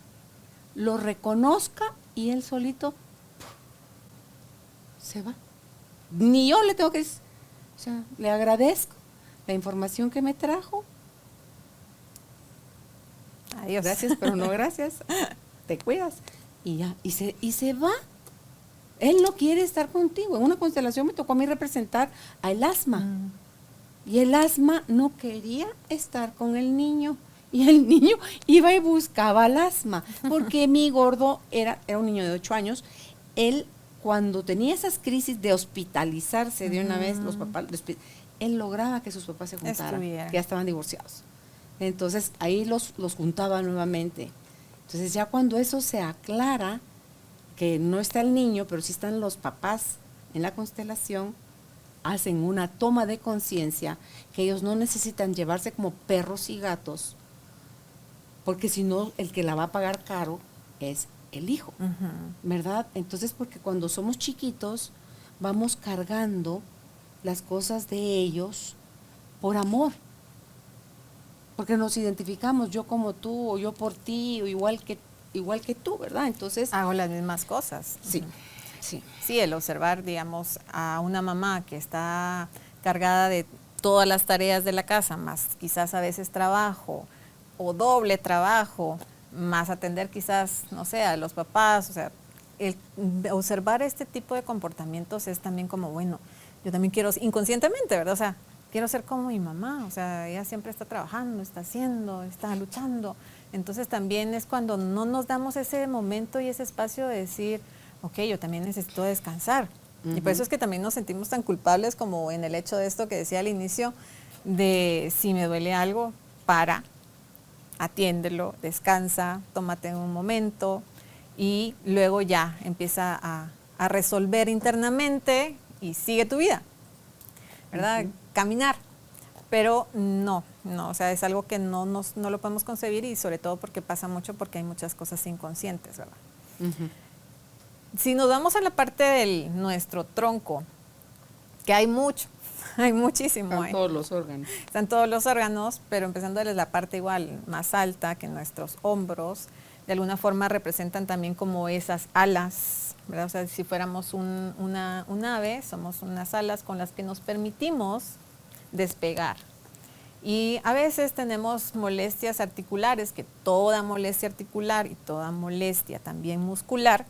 lo reconozca y él solito se va. Ni yo le tengo que decir, o sea, le agradezco la información que me trajo. Adiós. Gracias, pero no gracias. Te cuidas. Y ya, y se va. Él no quiere estar contigo. En una constelación me tocó a mí representar al asma. Y el asma no quería estar con el niño. Y el niño iba y buscaba al asma. Porque mi gordo era un niño de 8 años. Él, cuando tenía esas crisis de hospitalizarse de una vez, los papás, él lograba que sus papás se juntaran, que ya estaban divorciados. Entonces ahí los juntaba nuevamente. Entonces ya cuando eso se aclara, que no está el niño, pero sí están los papás en la constelación, hacen una toma de conciencia que ellos no necesitan llevarse como perros y gatos, porque si no el que la va a pagar caro es el hijo, ¿verdad? Entonces porque cuando somos chiquitos vamos cargando las cosas de ellos por amor. Porque nos identificamos, yo como tú, o yo por ti, o igual que tú, ¿verdad? Entonces hago las mismas cosas. Sí, sí. Sí, el observar, digamos, a una mamá que está cargada de todas las tareas de la casa, más quizás a veces trabajo, o doble trabajo, más atender quizás, no sé, a los papás, o sea, el observar este tipo de comportamientos es también como, bueno, yo también quiero, inconscientemente, ¿verdad? O sea, quiero ser como mi mamá, o sea, ella siempre está trabajando, está haciendo, está luchando. Entonces también es cuando no nos damos ese momento y ese espacio de decir, ok, yo también necesito descansar. Y por eso es que también nos sentimos tan culpables como en el hecho de esto que decía al inicio, de si me duele algo, atiéndelo, descansa, tómate un momento y luego ya empieza a resolver internamente y sigue tu vida, ¿verdad? Caminar, pero no, o sea, es algo que no lo podemos concebir y sobre todo porque pasa mucho porque hay muchas cosas inconscientes, ¿verdad? Si nos vamos a la parte de nuestro tronco, que hay mucho, hay muchísimo. Están todos los órganos. Están todos los órganos, pero empezando desde la parte igual más alta, que nuestros hombros, de alguna forma representan también como esas alas, ¿verdad? O sea, si fuéramos un ave, somos unas alas con las que nos permitimos despegar. Y a veces tenemos molestias articulares, que toda molestia articular y toda molestia también muscular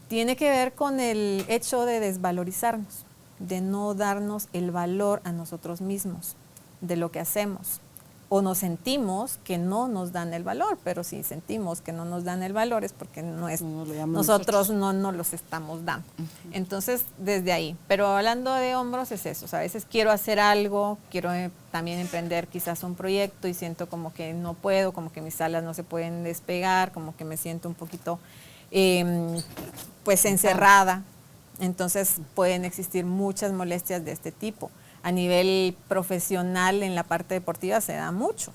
tiene que ver con el hecho de desvalorizarnos, de no darnos el valor a nosotros mismos, de lo que hacemos. O nos sentimos que no nos dan el valor, pero si sentimos que no nos dan el valor es porque nosotros no los estamos dando. Entonces, desde ahí. Pero hablando de hombros es eso. O sea, a veces quiero hacer algo, quiero también emprender quizás un proyecto y siento como que no puedo, como que mis alas no se pueden despegar, como que me siento un poquito pues encerrada. Entonces pueden existir muchas molestias de este tipo. A nivel profesional, en la parte deportiva se da mucho.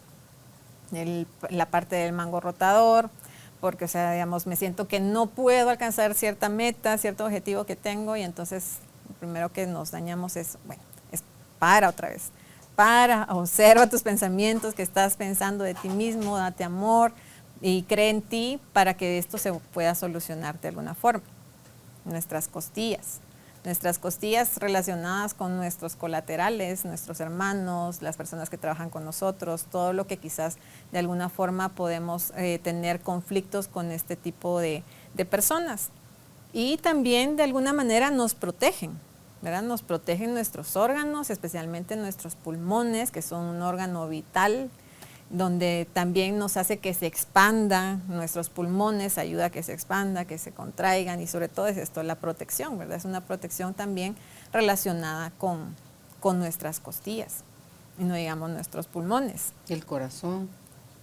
La parte del mango rotador, porque, o sea, digamos, me siento que no puedo alcanzar cierta meta, cierto objetivo que tengo, y entonces lo primero que nos dañamos es, bueno, es para otra vez. Observa tus pensamientos, que estás pensando de ti mismo, date amor y cree en ti para que esto se pueda solucionar de alguna forma. Nuestras costillas. Nuestras costillas relacionadas con nuestros colaterales, nuestros hermanos, las personas que trabajan con nosotros, todo lo que quizás de alguna forma podemos tener conflictos con este tipo de personas. Y también de alguna manera nos protegen, ¿verdad? Nos protegen nuestros órganos, especialmente nuestros pulmones, que son un órgano vital, donde también nos hace que se expandan nuestros pulmones, ayuda a que se expanda, que se contraigan, y sobre todo es esto, la protección, ¿verdad? Es una protección también relacionada con nuestras costillas, y no digamos nuestros pulmones. El corazón,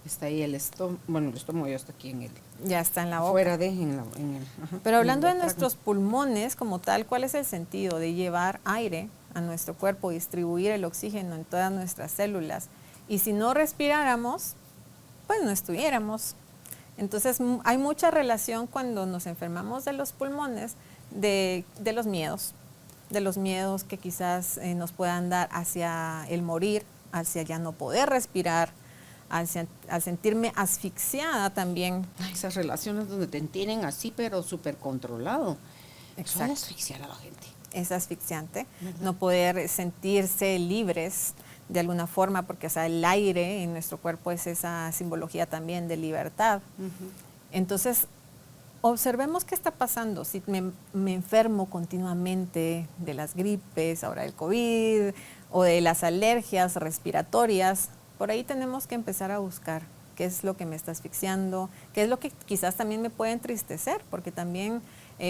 está ahí el estómago, bueno, el estómago ya está aquí en el... Ya está en la boca. Fuera en el Pero hablando de nuestros pulmones como tal, ¿cuál es el sentido de llevar aire a nuestro cuerpo, distribuir el oxígeno en todas nuestras células? Y si no respiráramos, pues no estuviéramos. Entonces hay mucha relación cuando nos enfermamos de los pulmones, de los miedos que quizás nos puedan dar hacia el morir, hacia ya no poder respirar, al sentirme asfixiada también. Esas relaciones donde te tienen así, pero súper controlado. Exacto. Eso es asfixiar a la gente. Es asfixiante, ¿verdad? No poder sentirse libres de alguna forma, porque o sea, el aire en nuestro cuerpo es esa simbología también de libertad. Entonces, observemos qué está pasando. Si me enfermo continuamente de las gripes, ahora del COVID, o de las alergias respiratorias, por ahí tenemos que empezar a buscar qué es lo que me está asfixiando, qué es lo que quizás también me puede entristecer, porque también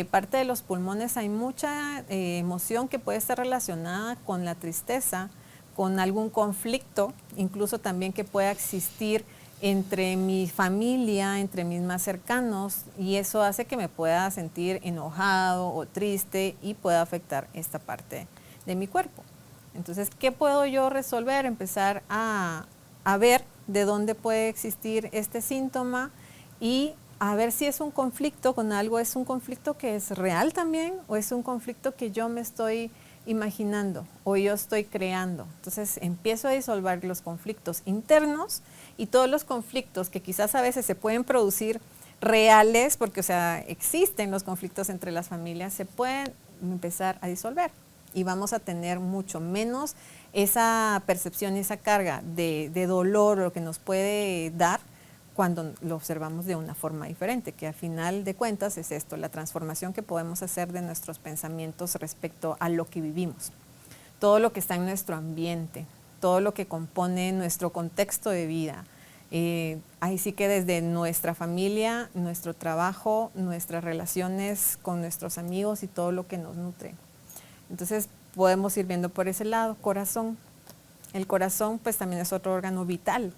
parte de los pulmones hay mucha emoción que puede estar relacionada con la tristeza, con algún conflicto, incluso también que pueda existir entre mi familia, entre mis más cercanos, y eso hace que me pueda sentir enojado o triste y pueda afectar esta parte de mi cuerpo. Entonces, ¿qué puedo yo resolver? Empezar a ver de dónde puede existir este síntoma y a ver si es un conflicto con algo, es un conflicto que es real también o es un conflicto que yo me estoy imaginando o yo estoy creando. Entonces empiezo a disolver los conflictos internos y todos los conflictos que quizás a veces se pueden producir reales, porque o sea, existen los conflictos entre las familias, se pueden empezar a disolver y vamos a tener mucho menos esa percepción y esa carga de dolor, lo que nos puede dar cuando lo observamos de una forma diferente, que al final de cuentas es esto, la transformación que podemos hacer de nuestros pensamientos respecto a lo que vivimos. Todo lo que está en nuestro ambiente, todo lo que compone nuestro contexto de vida. Ahí sí que desde nuestra familia, nuestro trabajo, nuestras relaciones con nuestros amigos y todo lo que nos nutre. Entonces podemos ir viendo por ese lado, corazón. El corazón pues también es otro órgano vital.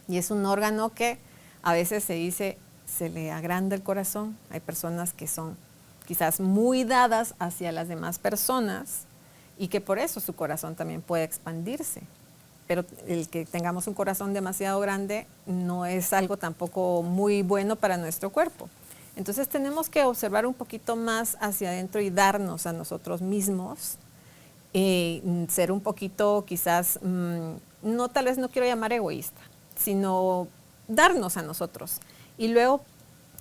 Y es un órgano que a veces se dice, se le agranda el corazón. Hay personas que son quizás muy dadas hacia las demás personas y que por eso su corazón también puede expandirse. Pero el que tengamos un corazón demasiado grande no es algo tampoco muy bueno para nuestro cuerpo. Entonces tenemos que observar un poquito más hacia adentro y darnos a nosotros mismos, ser un poquito quizás, no tal vez no quiero llamar egoísta, sino darnos a nosotros y luego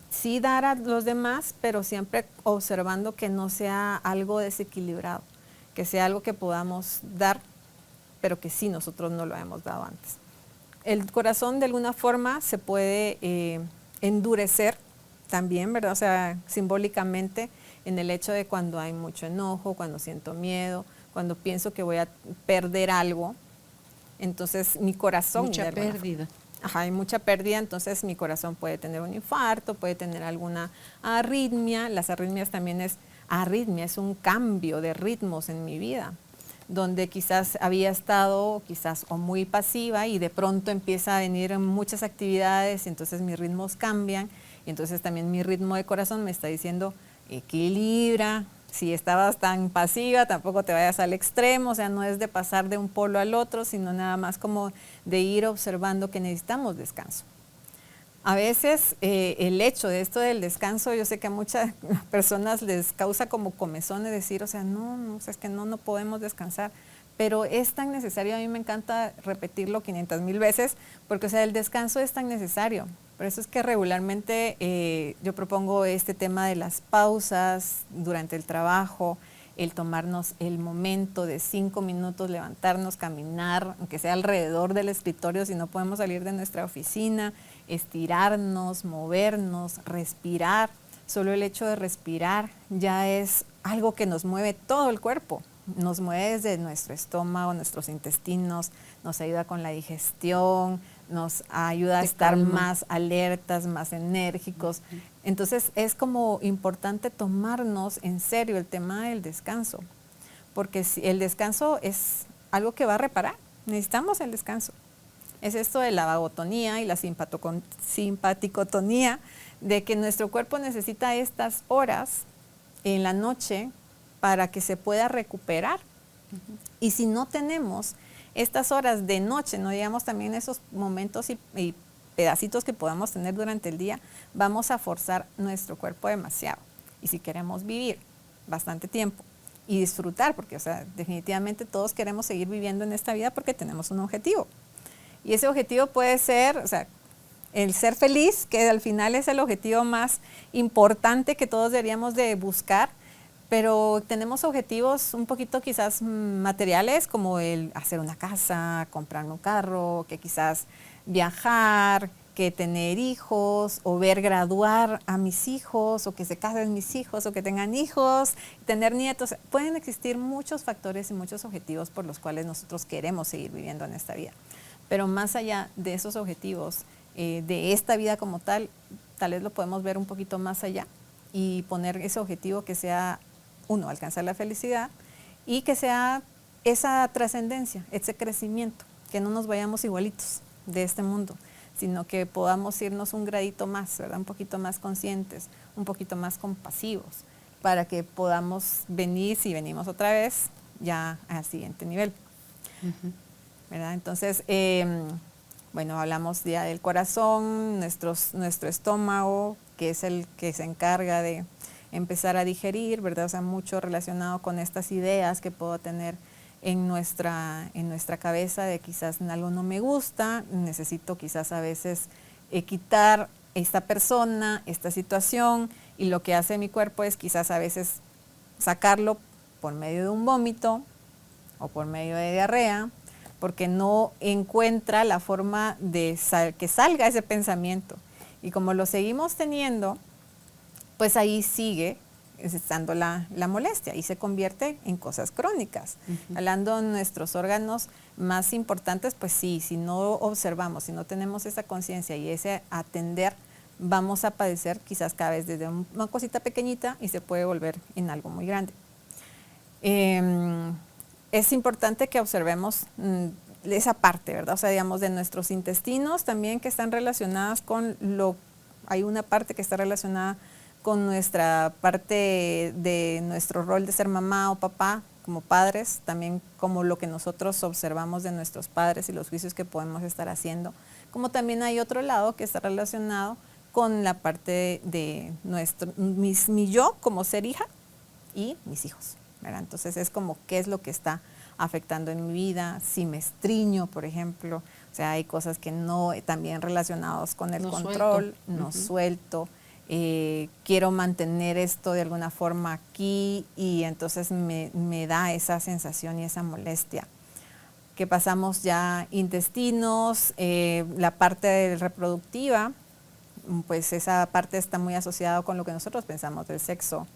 sí dar a los demás, pero siempre observando que no sea algo desequilibrado, que sea algo que podamos dar, pero que sí nosotros no lo hemos dado antes. El corazón de alguna forma se puede endurecer también, ¿verdad? O sea, simbólicamente en el hecho de cuando hay mucho enojo, cuando siento miedo, cuando pienso que voy a perder algo. Entonces mi corazón... Mucha pérdida. Ajá, hay mucha pérdida, entonces mi corazón puede tener un infarto, puede tener alguna arritmia. Las arritmias también es un cambio de ritmos en mi vida, donde quizás había estado quizás o muy pasiva y de pronto empieza a venir muchas actividades y entonces mis ritmos cambian y entonces también mi ritmo de corazón me está diciendo equilibra. Si estabas tan pasiva, tampoco te vayas al extremo, o sea, no es de pasar de un polo al otro, sino nada más como de ir observando que necesitamos descanso. A veces el hecho de esto del descanso, yo sé que a muchas personas les causa como comezón de decir, o sea, no, o sea, es que no podemos descansar, pero es tan necesario, a mí me encanta repetirlo 500,000 veces, porque o sea, el descanso es tan necesario. Por eso es que regularmente yo propongo este tema de las pausas durante el trabajo, el tomarnos el momento de 5 minutos, levantarnos, caminar, aunque sea alrededor del escritorio, si no podemos salir de nuestra oficina, estirarnos, movernos, respirar. Solo el hecho de respirar ya es algo que nos mueve todo el cuerpo. Nos mueve desde nuestro estómago, nuestros intestinos, nos ayuda con la digestión, nos ayuda a estar más alertas, más enérgicos. Entonces es como importante tomarnos en serio el tema del descanso, porque si el descanso es algo que va a reparar, necesitamos el descanso. Es esto de la vagotonía y la simpaticotonía, de que nuestro cuerpo necesita estas horas en la noche para que se pueda recuperar. Y si no tenemos estas horas de noche, no digamos también esos momentos y pedacitos que podamos tener durante el día, vamos a forzar nuestro cuerpo demasiado. Y si queremos vivir bastante tiempo y disfrutar, porque definitivamente todos queremos seguir viviendo en esta vida porque tenemos un objetivo. Y ese objetivo puede ser, el ser feliz, que al final es el objetivo más importante que todos deberíamos de buscar, pero tenemos objetivos un poquito quizás materiales, como el hacer una casa, comprarme un carro, que quizás viajar, que tener hijos, o ver graduar a mis hijos, o que se casen mis hijos, o que tengan hijos, tener nietos. Pueden existir muchos factores y muchos objetivos por los cuales nosotros queremos seguir viviendo en esta vida. Pero más allá de esos objetivos, de esta vida como tal vez lo podemos ver un poquito más allá y poner ese objetivo que sea, uno, alcanzar la felicidad, y que sea esa trascendencia, ese crecimiento, que no nos vayamos igualitos de este mundo, sino que podamos irnos un gradito más, ¿verdad? Un poquito más conscientes, un poquito más compasivos, para que podamos venir, si venimos otra vez, ya al siguiente nivel. ¿Verdad? Entonces, hablamos ya del corazón, nuestro estómago, que es el que se encarga de empezar a digerir, ¿verdad? Mucho relacionado con estas ideas que puedo tener en nuestra cabeza de quizás algo no me gusta, necesito quizás a veces quitar esta persona, esta situación, y lo que hace mi cuerpo es quizás a veces sacarlo por medio de un vómito o por medio de diarrea, porque no encuentra la forma de que salga ese pensamiento. Y como lo seguimos teniendo, pues ahí sigue estando la molestia y se convierte en cosas crónicas. Hablando de nuestros órganos más importantes, pues sí, si no observamos, si no tenemos esa conciencia y ese atender, vamos a padecer quizás cada vez desde una cosita pequeñita y se puede volver en algo muy grande. Es importante que observemos esa parte, ¿verdad? De nuestros intestinos también, que están relacionadas hay una parte que está relacionada con nuestra parte de nuestro rol de ser mamá o papá, como padres, también como lo que nosotros observamos de nuestros padres y los juicios que podemos estar haciendo. Como también hay otro lado que está relacionado con la parte de mi yo como ser hija y mis hijos, ¿verdad? Entonces es como qué es lo que está afectando en mi vida, si me estriño, por ejemplo, hay cosas que no, también relacionados con el control, no suelto, quiero mantener esto de alguna forma aquí, y entonces me da esa sensación y esa molestia. Que pasamos ya intestinos, la parte reproductiva, pues esa parte está muy asociada con lo que nosotros pensamos del sexo,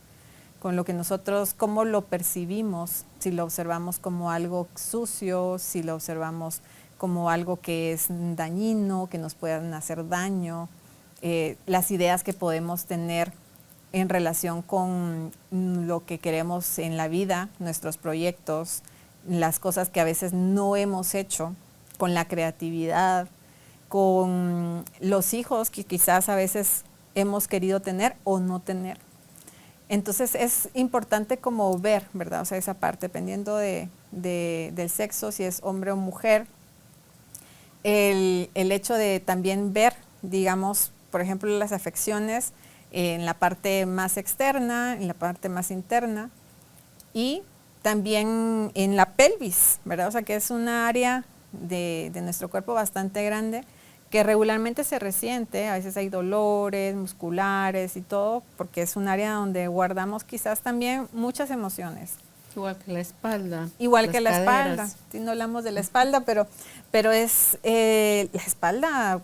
con lo que nosotros, cómo lo percibimos, si lo observamos como algo sucio, si lo observamos como algo que es dañino, que nos puedan hacer daño, las ideas que podemos tener en relación con lo que queremos en la vida, nuestros proyectos, las cosas que a veces no hemos hecho, con la creatividad, con los hijos que quizás a veces hemos querido tener o no tener. Entonces es importante como ver, ¿verdad? Esa parte, dependiendo del sexo, si es hombre o mujer, el hecho de también ver, digamos, por ejemplo, las afecciones en la parte más externa, en la parte más interna, y también en la pelvis, ¿verdad? Que es una área de nuestro cuerpo bastante grande, que regularmente se resiente, a veces hay dolores musculares y todo, porque es un área donde guardamos quizás también muchas emociones. Igual que la espalda. Igual que la espalda, si no hablamos de la espalda, pero es la espalda,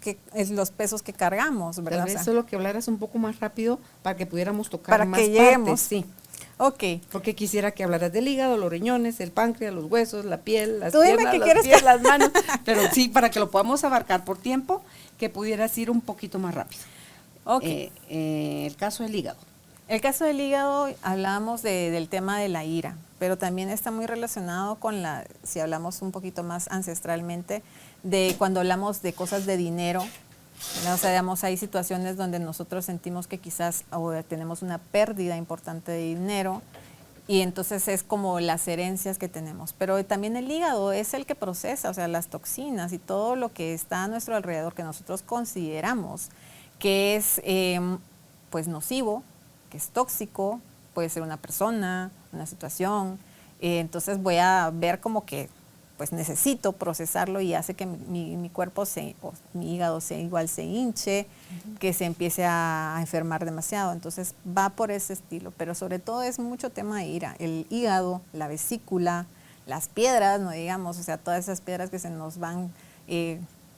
que es los pesos que cargamos, ¿verdad? Tal vez solo que hablaras un poco más rápido para que pudiéramos tocar para más que lleguemos. partes. Sí. Ok. Porque quisiera que hablaras del hígado, los riñones, el páncreas, los huesos, la piel, las Tú dime piernas, qué los quieres pies, que- las manos. Pero sí, para que lo podamos abarcar por tiempo, que pudieras ir un poquito más rápido. Ok. El caso del hígado. El caso del hígado, hablamos del tema de la ira, pero también está muy relacionado con si hablamos un poquito más ancestralmente, de cuando hablamos de cosas de dinero, ¿verdad? O sea, digamos, hay situaciones donde nosotros sentimos que quizás tenemos una pérdida importante de dinero y entonces es como las herencias que tenemos. Pero también el hígado es el que procesa, o sea, las toxinas y todo lo que está a nuestro alrededor que nosotros consideramos que es pues nocivo, que es tóxico, puede ser una persona, una situación. Entonces voy a ver como que pues necesito procesarlo y hace que mi cuerpo mi hígado igual se hinche, que se empiece a enfermar demasiado. Entonces va por ese estilo, pero sobre todo es mucho tema de ira. El hígado, la vesícula, las piedras, no digamos, o sea, todas esas piedras que se nos van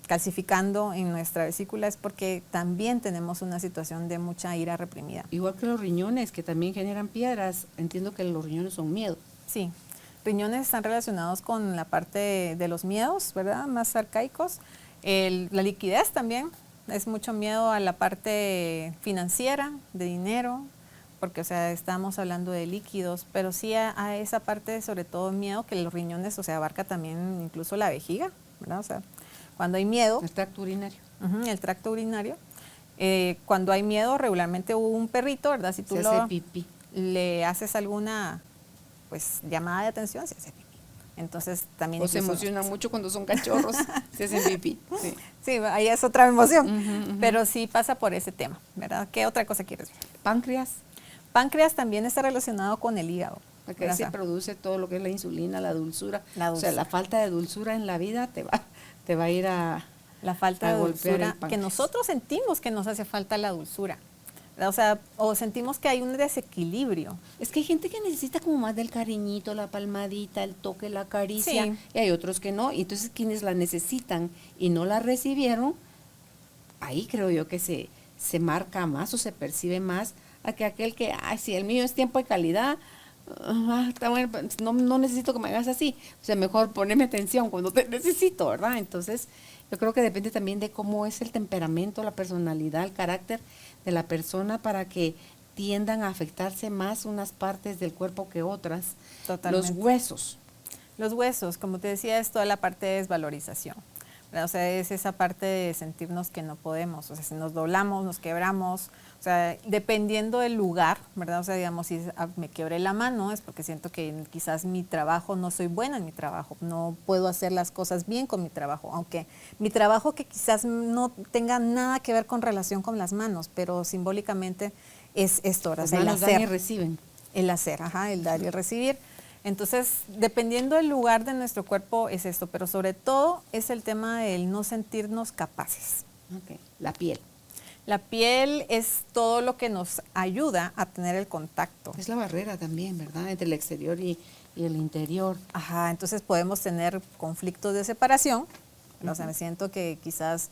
calcificando en nuestra vesícula es porque también tenemos una situación de mucha ira reprimida. Igual que los riñones, que también generan piedras. Entiendo que los riñones son miedo. Sí, riñones están relacionados con la parte de los miedos, ¿verdad? Más arcaicos. La liquidez también, es mucho miedo a la parte financiera, de dinero, porque, o sea, estamos hablando de líquidos, pero sí a esa parte, sobre todo miedo, que los riñones, o sea, abarca también incluso la vejiga, ¿verdad? O sea, cuando hay miedo. El tracto urinario. El tracto urinario. Cuando hay miedo, regularmente un perrito, ¿verdad? Si tú se hace pipí. le haces alguna pues llamada de atención, se hace pipí. Entonces también o se emocionan mucho cuando son cachorros, se hacen pipí. Sí. Sí, ahí es otra emoción, pero sí pasa por ese tema, ¿verdad? ¿Qué otra cosa quieres ver? Páncreas. Páncreas también está relacionado con el hígado. Porque ahí se produce todo lo que es la insulina, la dulzura. La dulzura. O sea, la falta de dulzura en la vida te va a ir a la falta de dulzura, que nosotros sentimos que nos hace falta la dulzura. O sea, o sentimos que hay un desequilibrio. Es que hay gente que necesita como más del cariñito, la palmadita, el toque, la caricia, sí. Y hay otros que no. Y entonces quienes la necesitan y no la recibieron, ahí creo yo que se marca más o se percibe más a que aquel que, ay, si el mío es tiempo de calidad, está bueno, no necesito que me hagas así. O sea, mejor ponerme atención cuando te necesito, ¿verdad? Entonces, yo creo que depende también de cómo es el temperamento, la personalidad, el carácter de la persona para que tiendan a afectarse más unas partes del cuerpo que otras. Totalmente. Los huesos. Los huesos, como te decía, es toda la parte de desvalorización, ¿verdad? O sea, es esa parte de sentirnos que no podemos, o sea, si nos doblamos, nos quebramos, o sea, dependiendo del lugar, ¿verdad? O sea, digamos, si me quebré la mano es porque siento que quizás mi trabajo, no soy buena en mi trabajo, no puedo hacer las cosas bien con mi trabajo, aunque mi trabajo que quizás no tenga nada que ver con relación con las manos, pero simbólicamente es esto, ¿verdad? Las manos el hacer, dan y reciben. El hacer, el dar y recibir. Entonces, dependiendo del lugar de nuestro cuerpo es esto, pero sobre todo es el tema del no sentirnos capaces. Okay. La piel. La piel es todo lo que nos ayuda a tener el contacto. Es la barrera también, ¿verdad? Entre el exterior y el interior. Ajá, entonces podemos tener conflictos de separación. O sea, me siento que quizás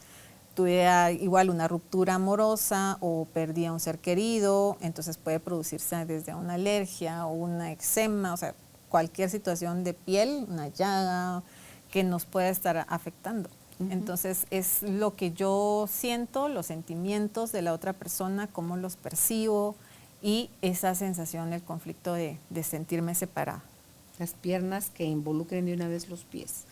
tuve igual una ruptura amorosa o perdí a un ser querido, entonces puede producirse desde una alergia o una eczema, o sea, cualquier situación de piel, una llaga que nos puede estar afectando. Entonces es lo que yo siento, los sentimientos de la otra persona, cómo los percibo y esa sensación, el conflicto de sentirme separada. Las piernas que involucren de una vez los pies.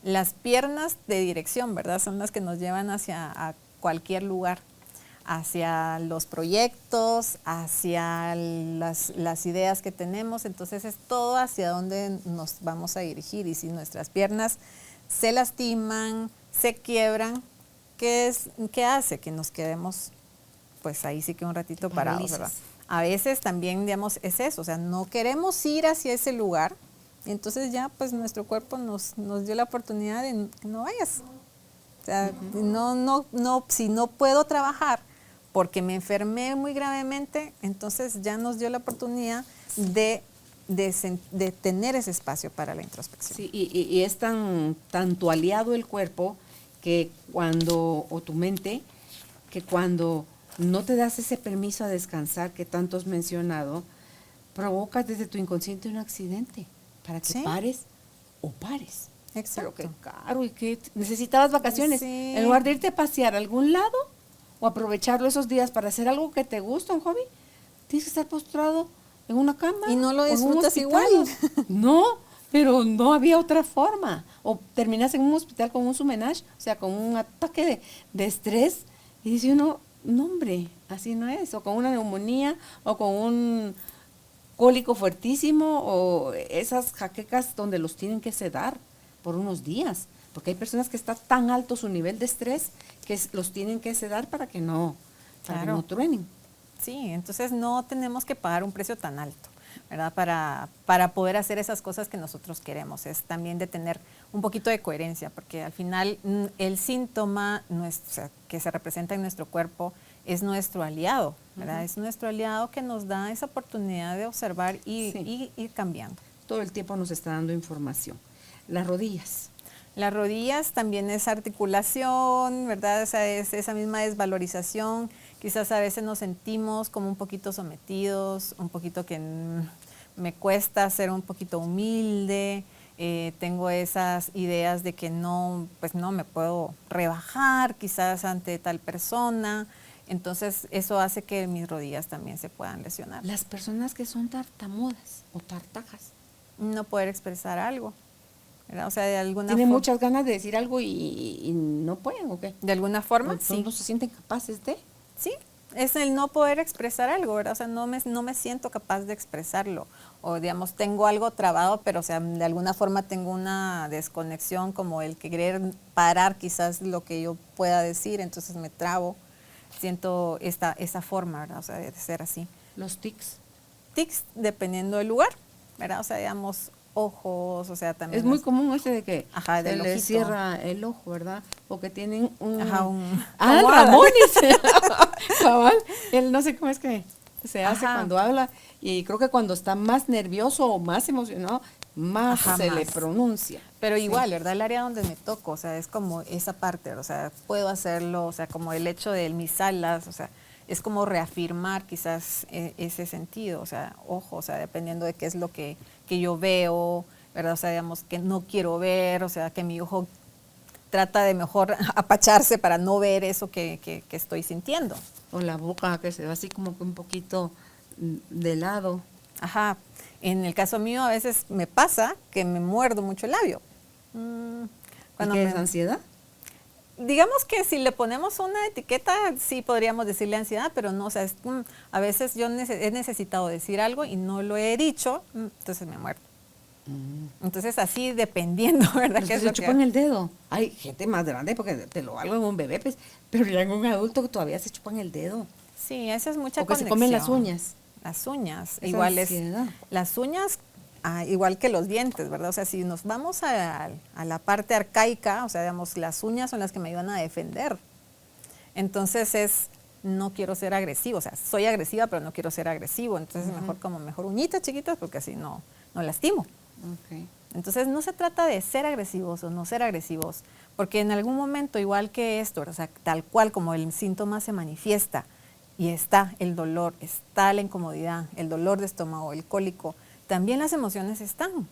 Las piernas de dirección, ¿verdad? Son las que nos llevan hacia cualquier lugar, hacia los proyectos, hacia las ideas que tenemos. Entonces es todo hacia dónde nos vamos a dirigir. Y si nuestras piernas se lastiman, se quiebran, ¿qué hace? Que nos quedemos, pues ahí sí que un ratito parados, ¿verdad? A veces también, digamos, es eso, o sea, no queremos ir hacia ese lugar, y entonces ya, pues nuestro cuerpo nos dio la oportunidad de que no vayas. O sea, si no puedo trabajar porque me enfermé muy gravemente, entonces ya nos dio la oportunidad de tener ese espacio para la introspección. Sí, y es tanto aliado el cuerpo que o tu mente, que cuando no te das ese permiso a descansar que tanto has mencionado, provocas desde tu inconsciente un accidente para que pares o pares. Exacto. Pero qué caro y que necesitabas vacaciones. Sí. En lugar de irte a pasear a algún lado o aprovecharlo esos días para hacer algo que te gusta, un hobby, tienes que estar postrado en una cama. Y no lo disfrutas igual. No, pero no había otra forma. O terminas en un hospital con un sumenage, o sea, con un ataque de estrés, y dice uno, no hombre, así no es. O con una neumonía, o con un cólico fuertísimo, o esas jaquecas donde los tienen que sedar por unos días. Porque hay personas que está tan alto su nivel de estrés que los tienen que sedar para que no truenen. Sí, entonces no tenemos que pagar un precio tan alto, ¿verdad? Para poder hacer esas cosas que nosotros queremos. Es también de tener un poquito de coherencia, porque al final el síntoma que se representa en nuestro cuerpo es nuestro aliado, ¿verdad? Es nuestro aliado que nos da esa oportunidad de observar y ir cambiando. Todo el tiempo nos está dando información. Las rodillas. Las rodillas también es articulación, ¿verdad? O sea, es esa misma desvalorización. Quizás a veces nos sentimos como un poquito sometidos, un poquito que me cuesta ser un poquito humilde, tengo esas ideas de que no me puedo rebajar quizás ante tal persona. Entonces eso hace que mis rodillas también se puedan lesionar. Las personas que son tartamudas o tartajas. No poder expresar algo, ¿verdad? O sea, de alguna forma. Tienen muchas ganas de decir algo y no pueden, ¿o qué? De alguna forma, sí. No se sienten capaces de. Sí, es el no poder expresar algo, ¿verdad? O sea, no me siento capaz de expresarlo. O digamos, tengo algo trabado, pero o sea, de alguna forma tengo una desconexión, como el querer parar quizás lo que yo pueda decir, entonces me trabo. Siento esa forma, ¿verdad? O sea, de ser así. Los tics. Tics, dependiendo del lugar, ¿verdad? O sea, digamos, ojos, o sea, también. Es muy común ese de que se le cierra el ojo, ¿verdad? O que tienen un... Ramones. Cabal, él no sé cómo es que se hace cuando habla, y creo que cuando está más nervioso o más emocionado, más se le pronuncia. Pero igual, ¿verdad? El área donde me toco, o sea, es como esa parte, o sea, puedo hacerlo, o sea, como el hecho de mis alas, o sea, es como reafirmar quizás ese sentido, o sea, ojo, o sea, dependiendo de qué es lo que yo veo, ¿verdad? O sea, digamos, que no quiero ver, o sea, que mi ojo trata de mejor apacharse para no ver eso que estoy sintiendo. O la boca que se va así como que un poquito de lado. Ajá. En el caso mío a veces me pasa que me muerdo mucho el labio. ¿Y qué es ansiedad? Digamos que si le ponemos una etiqueta, sí podríamos decirle ansiedad, pero no, o sea, a veces yo he necesitado decir algo y no lo he dicho, entonces me muerdo. Entonces así dependiendo, ¿verdad? Pero se chupan el dedo. Hay gente más grande porque te lo hago en un bebé, pues, pero ya en un adulto que todavía se chupan el dedo. Sí, esa es mucha conexión. O que se comen las uñas. Las uñas, esa igual ansiedad. Las uñas, igual que los dientes, ¿verdad? O sea, si nos vamos a la parte arcaica, o sea, digamos, las uñas son las que me ayudan a defender. Entonces no quiero ser agresivo, o sea, soy agresiva, pero no quiero ser agresivo. Entonces mejor uñitas chiquitas porque así no lastimo. Okay. Entonces no se trata de ser agresivos o no ser agresivos, porque en algún momento, igual que esto, o sea, tal cual como el síntoma se manifiesta y está el dolor, está la incomodidad, el dolor de estómago, el cólico, también las emociones están.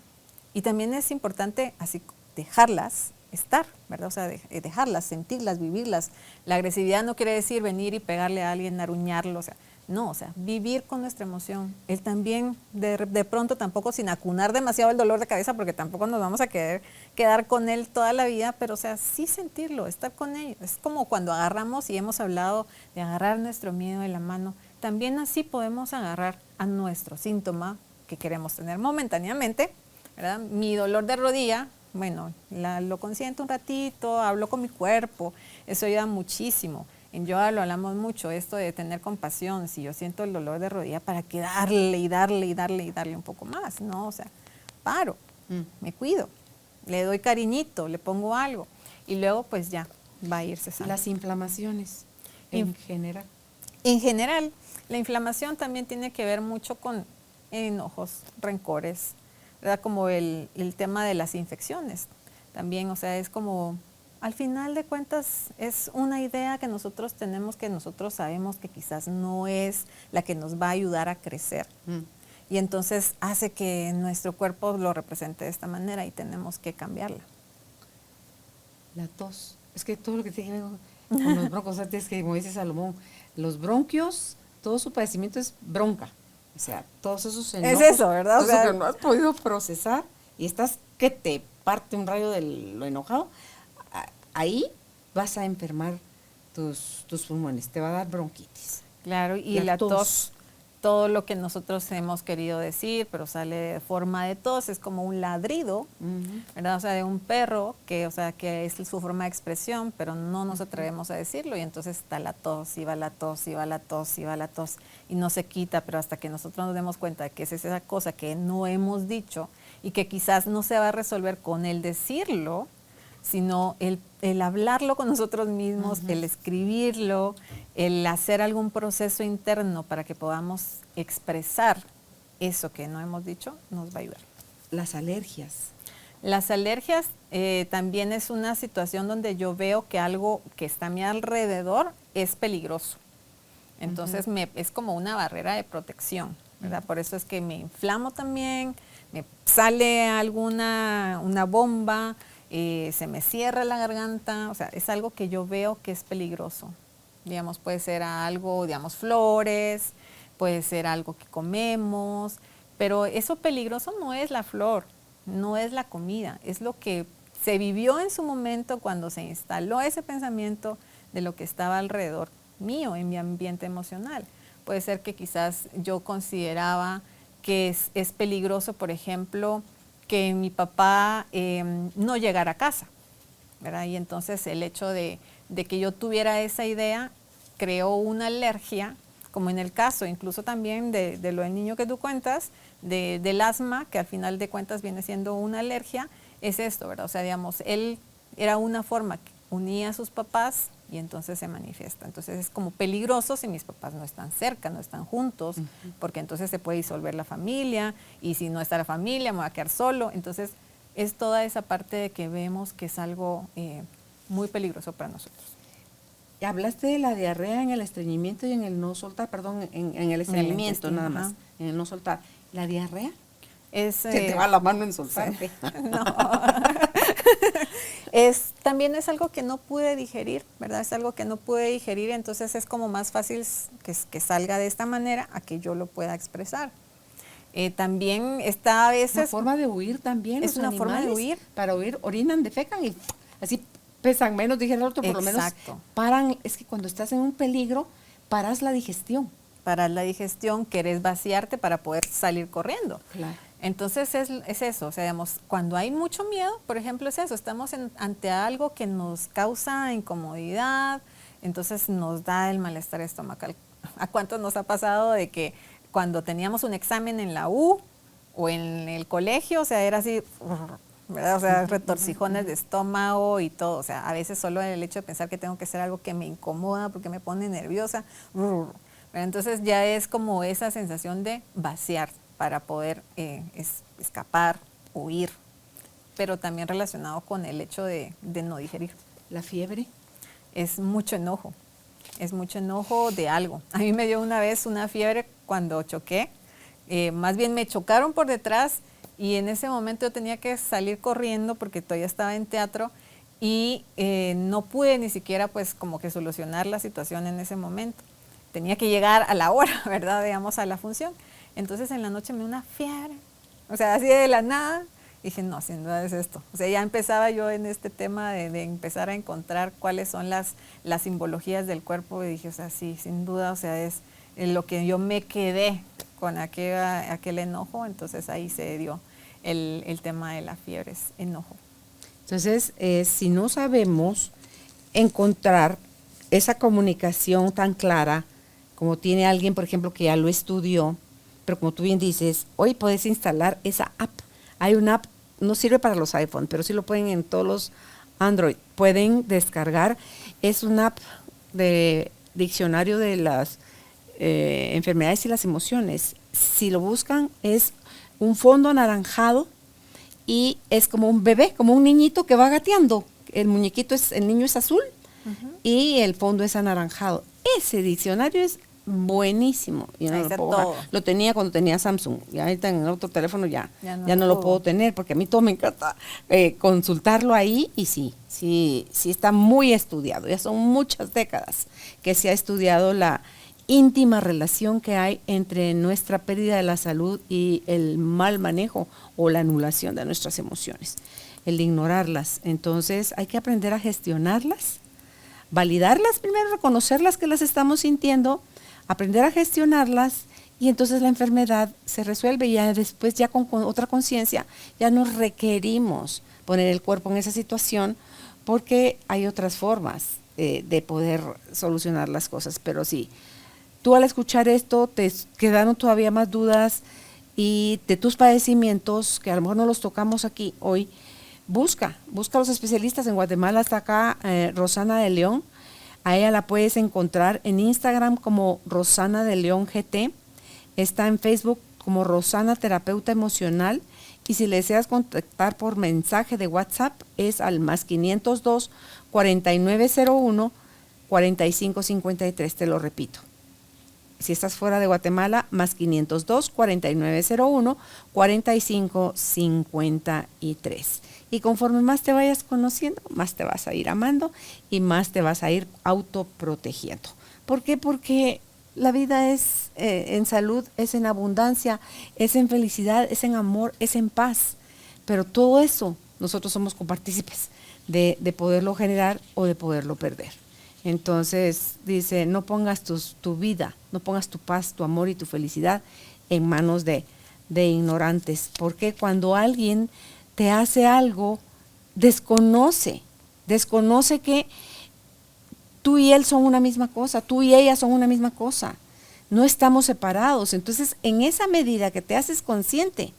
Y también es importante así dejarlas estar, ¿verdad? O sea, dejarlas, sentirlas, vivirlas. La agresividad no quiere decir venir y pegarle a alguien, aruñarlo, o sea, no, o sea, vivir con nuestra emoción. Él también, de pronto, tampoco sin acunar demasiado el dolor de cabeza, porque tampoco nos vamos a quedar con él toda la vida, pero o sea, sí sentirlo, estar con él. Es como cuando agarramos, y hemos hablado de agarrar nuestro miedo de la mano, también así podemos agarrar a nuestro síntoma que queremos tener momentáneamente, ¿verdad? Mi dolor de rodilla, bueno, lo consiento un ratito, hablo con mi cuerpo, eso ayuda muchísimo. En yoga lo hablamos mucho, esto de tener compasión. Si yo siento el dolor de rodilla, ¿para qué darle y darle y darle y darle un poco más? No, o sea, paro, me cuido, le doy cariñito, le pongo algo y luego pues ya, va a ir cesando. Las inflamaciones en general. En general, la inflamación también tiene que ver mucho con enojos, rencores, ¿verdad? Como el tema de las infecciones también, o sea, es como, al final de cuentas, es una idea que nosotros tenemos, que nosotros sabemos que quizás no es la que nos va a ayudar a crecer. Y entonces hace que nuestro cuerpo lo represente de esta manera y tenemos que cambiarla. La tos. Es que todo lo que tiene que ver con los broncos, es que como dice Salomón, los bronquios, todo su padecimiento es bronca. O sea, todos esos enojos. Es eso, ¿verdad? Todo eso que no has podido procesar y estás que te parte un rayo de lo enojado, ahí vas a enfermar tus pulmones, te va a dar bronquitis. Claro, y la tos, todo lo que nosotros hemos querido decir, pero sale de forma de tos, es como un ladrido, ¿verdad? O sea, de un perro, que, o sea, que es su forma de expresión, pero no nos atrevemos a decirlo, y entonces está la tos, y va la tos, y va la tos, y va la tos, y no se quita, pero hasta que nosotros nos demos cuenta de que es esa cosa que no hemos dicho, y que quizás no se va a resolver con el decirlo, sino el hablarlo con nosotros mismos, el escribirlo, el hacer algún proceso interno para que podamos expresar eso que no hemos dicho, nos va a ayudar. Las alergias. Las alergias también es una situación donde yo veo que algo que está a mi alrededor es peligroso. Entonces es como una barrera de protección, ¿verdad? Por eso es que me inflamo también, me sale una bomba, se me cierra la garganta, o sea, es algo que yo veo que es peligroso. Digamos, puede ser algo, digamos, flores, puede ser algo que comemos, pero eso peligroso no es la flor, no es la comida, es lo que se vivió en su momento cuando se instaló ese pensamiento de lo que estaba alrededor mío, en mi ambiente emocional. Puede ser que quizás yo consideraba que es peligroso, por ejemplo, que mi papá no llegara a casa, ¿verdad? Y entonces el hecho de que yo tuviera esa idea creó una alergia, como en el caso incluso también de lo del niño que tú cuentas, del asma, que al final de cuentas viene siendo una alergia, es esto, ¿verdad? O sea, digamos, él era una forma que unía a sus papás y entonces se manifiesta. Entonces es como peligroso si mis papás no están cerca, no están juntos, porque entonces se puede disolver la familia, y si no está la familia me voy a quedar solo. Entonces es toda esa parte de que vemos que es algo muy peligroso para nosotros. Hablaste de la diarrea en el estreñimiento y en el no soltar, perdón, en el estreñimiento nada más, en el no soltar. ¿La diarrea? Se te va la mano en soltarte. No. También es algo que no pude digerir, ¿verdad? Es algo que no pude digerir, entonces es como más fácil que salga de esta manera a que yo lo pueda expresar. También está a veces... Una forma de huir también. Es una forma de huir. Para huir, orinan, defecan y así pesan menos, dije el otro, por lo menos paran. Es que cuando estás en un peligro, paras la digestión. Paras la digestión, querés vaciarte para poder salir corriendo. Claro. Entonces es eso, o sea, digamos, cuando hay mucho miedo, por ejemplo, es eso, estamos ante algo que nos causa incomodidad, entonces nos da el malestar estomacal. ¿A cuántos nos ha pasado de que cuando teníamos un examen en la U o en el colegio, o sea, era así, ¿verdad? O sea, retorcijones de estómago y todo, o sea, a veces solo el hecho de pensar que tengo que hacer algo que me incomoda porque me pone nerviosa, entonces ya es como esa sensación de vaciar para poder escapar, huir, pero también relacionado con el hecho de no digerir. ¿La fiebre? Es mucho enojo de algo. A mí me dio una vez una fiebre cuando choqué, más bien me chocaron por detrás y en ese momento yo tenía que salir corriendo porque todavía estaba en teatro y no pude ni siquiera pues como que solucionar la situación en ese momento. Tenía que llegar a la hora, ¿verdad? Digamos, a la función. Entonces en la noche me dio una fiebre, o sea, así de la nada. Dije, no, sin duda es esto. O sea, ya empezaba yo en este tema de empezar a encontrar cuáles son las simbologías del cuerpo y dije, o sea, sí, sin duda, o sea, es lo que yo me quedé con aquel enojo, entonces ahí se dio el tema de la fiebre, es enojo. Entonces, si no sabemos encontrar esa comunicación tan clara como tiene alguien, por ejemplo, que ya lo estudió, pero como tú bien dices, hoy puedes instalar esa app. Hay una app, no sirve para los iPhone, pero sí lo pueden en todos los Android. Pueden descargar, es una app de diccionario de las enfermedades y las emociones. Si lo buscan, es un fondo anaranjado y es como un bebé, como un niñito que va gateando. El niño es azul y el fondo es anaranjado. Ese diccionario es buenísimo. Lo tenía cuando tenía Samsung, y ahorita en el otro teléfono ya no lo puedo tener, porque a mí todo me encanta consultarlo ahí, y sí está muy estudiado. Ya son muchas décadas que se ha estudiado la íntima relación que hay entre nuestra pérdida de la salud y el mal manejo o la anulación de nuestras emociones, el de ignorarlas. Entonces hay que aprender a gestionarlas, validarlas primero, reconocerlas que las estamos sintiendo, aprender a gestionarlas, y entonces la enfermedad se resuelve, y ya después, ya con otra conciencia, ya no requerimos poner el cuerpo en esa situación, porque hay otras formas de poder solucionar las cosas. Pero sí, tú al escuchar esto te quedaron todavía más dudas y de tus padecimientos, que a lo mejor no los tocamos aquí hoy, busca a los especialistas. En Guatemala está acá Rosana de León. A ella la puedes encontrar en Instagram como Rosana de León GT, está en Facebook como Rosana Terapeuta Emocional, y si le deseas contactar por mensaje de WhatsApp es al +502 4901 4553, te lo repito. Si estás fuera de Guatemala, +502 4901 4553. Y conforme más te vayas conociendo, más te vas a ir amando y más te vas a ir autoprotegiendo. ¿Por qué? Porque la vida es en salud, es en abundancia, es en felicidad, es en amor, es en paz. Pero todo eso nosotros somos copartícipes de poderlo generar o de poderlo perder. Entonces dice, no pongas tu vida, no pongas tu paz, tu amor y tu felicidad en manos de ignorantes. Porque cuando alguien te hace algo, desconoce que tú y él son una misma cosa, tú y ella son una misma cosa, no estamos separados. Entonces, en esa medida que te haces consciente,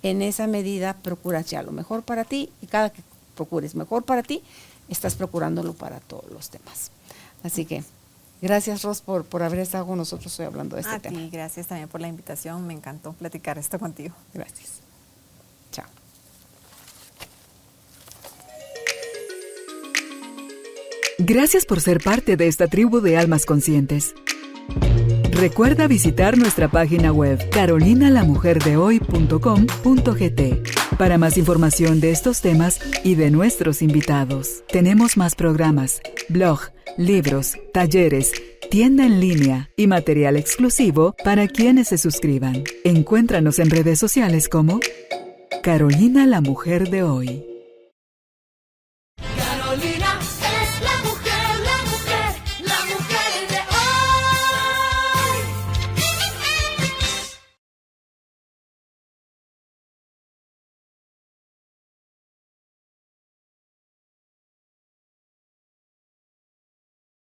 en esa medida procuras ya lo mejor para ti, y cada que procures mejor para ti, estás procurándolo para todos los demás. Así que gracias, Ros, por haber estado con nosotros hoy hablando de este tema. A ti, gracias también por la invitación, me encantó platicar esto contigo. Gracias. Chao. Gracias por ser parte de esta tribu de almas conscientes. Recuerda visitar nuestra página web carolinalamujerdehoy.com.gt para más información de estos temas y de nuestros invitados. Tenemos más programas, blog, libros, talleres, tienda en línea y material exclusivo para quienes se suscriban. Encuéntranos en redes sociales como Carolina la Mujer de Hoy.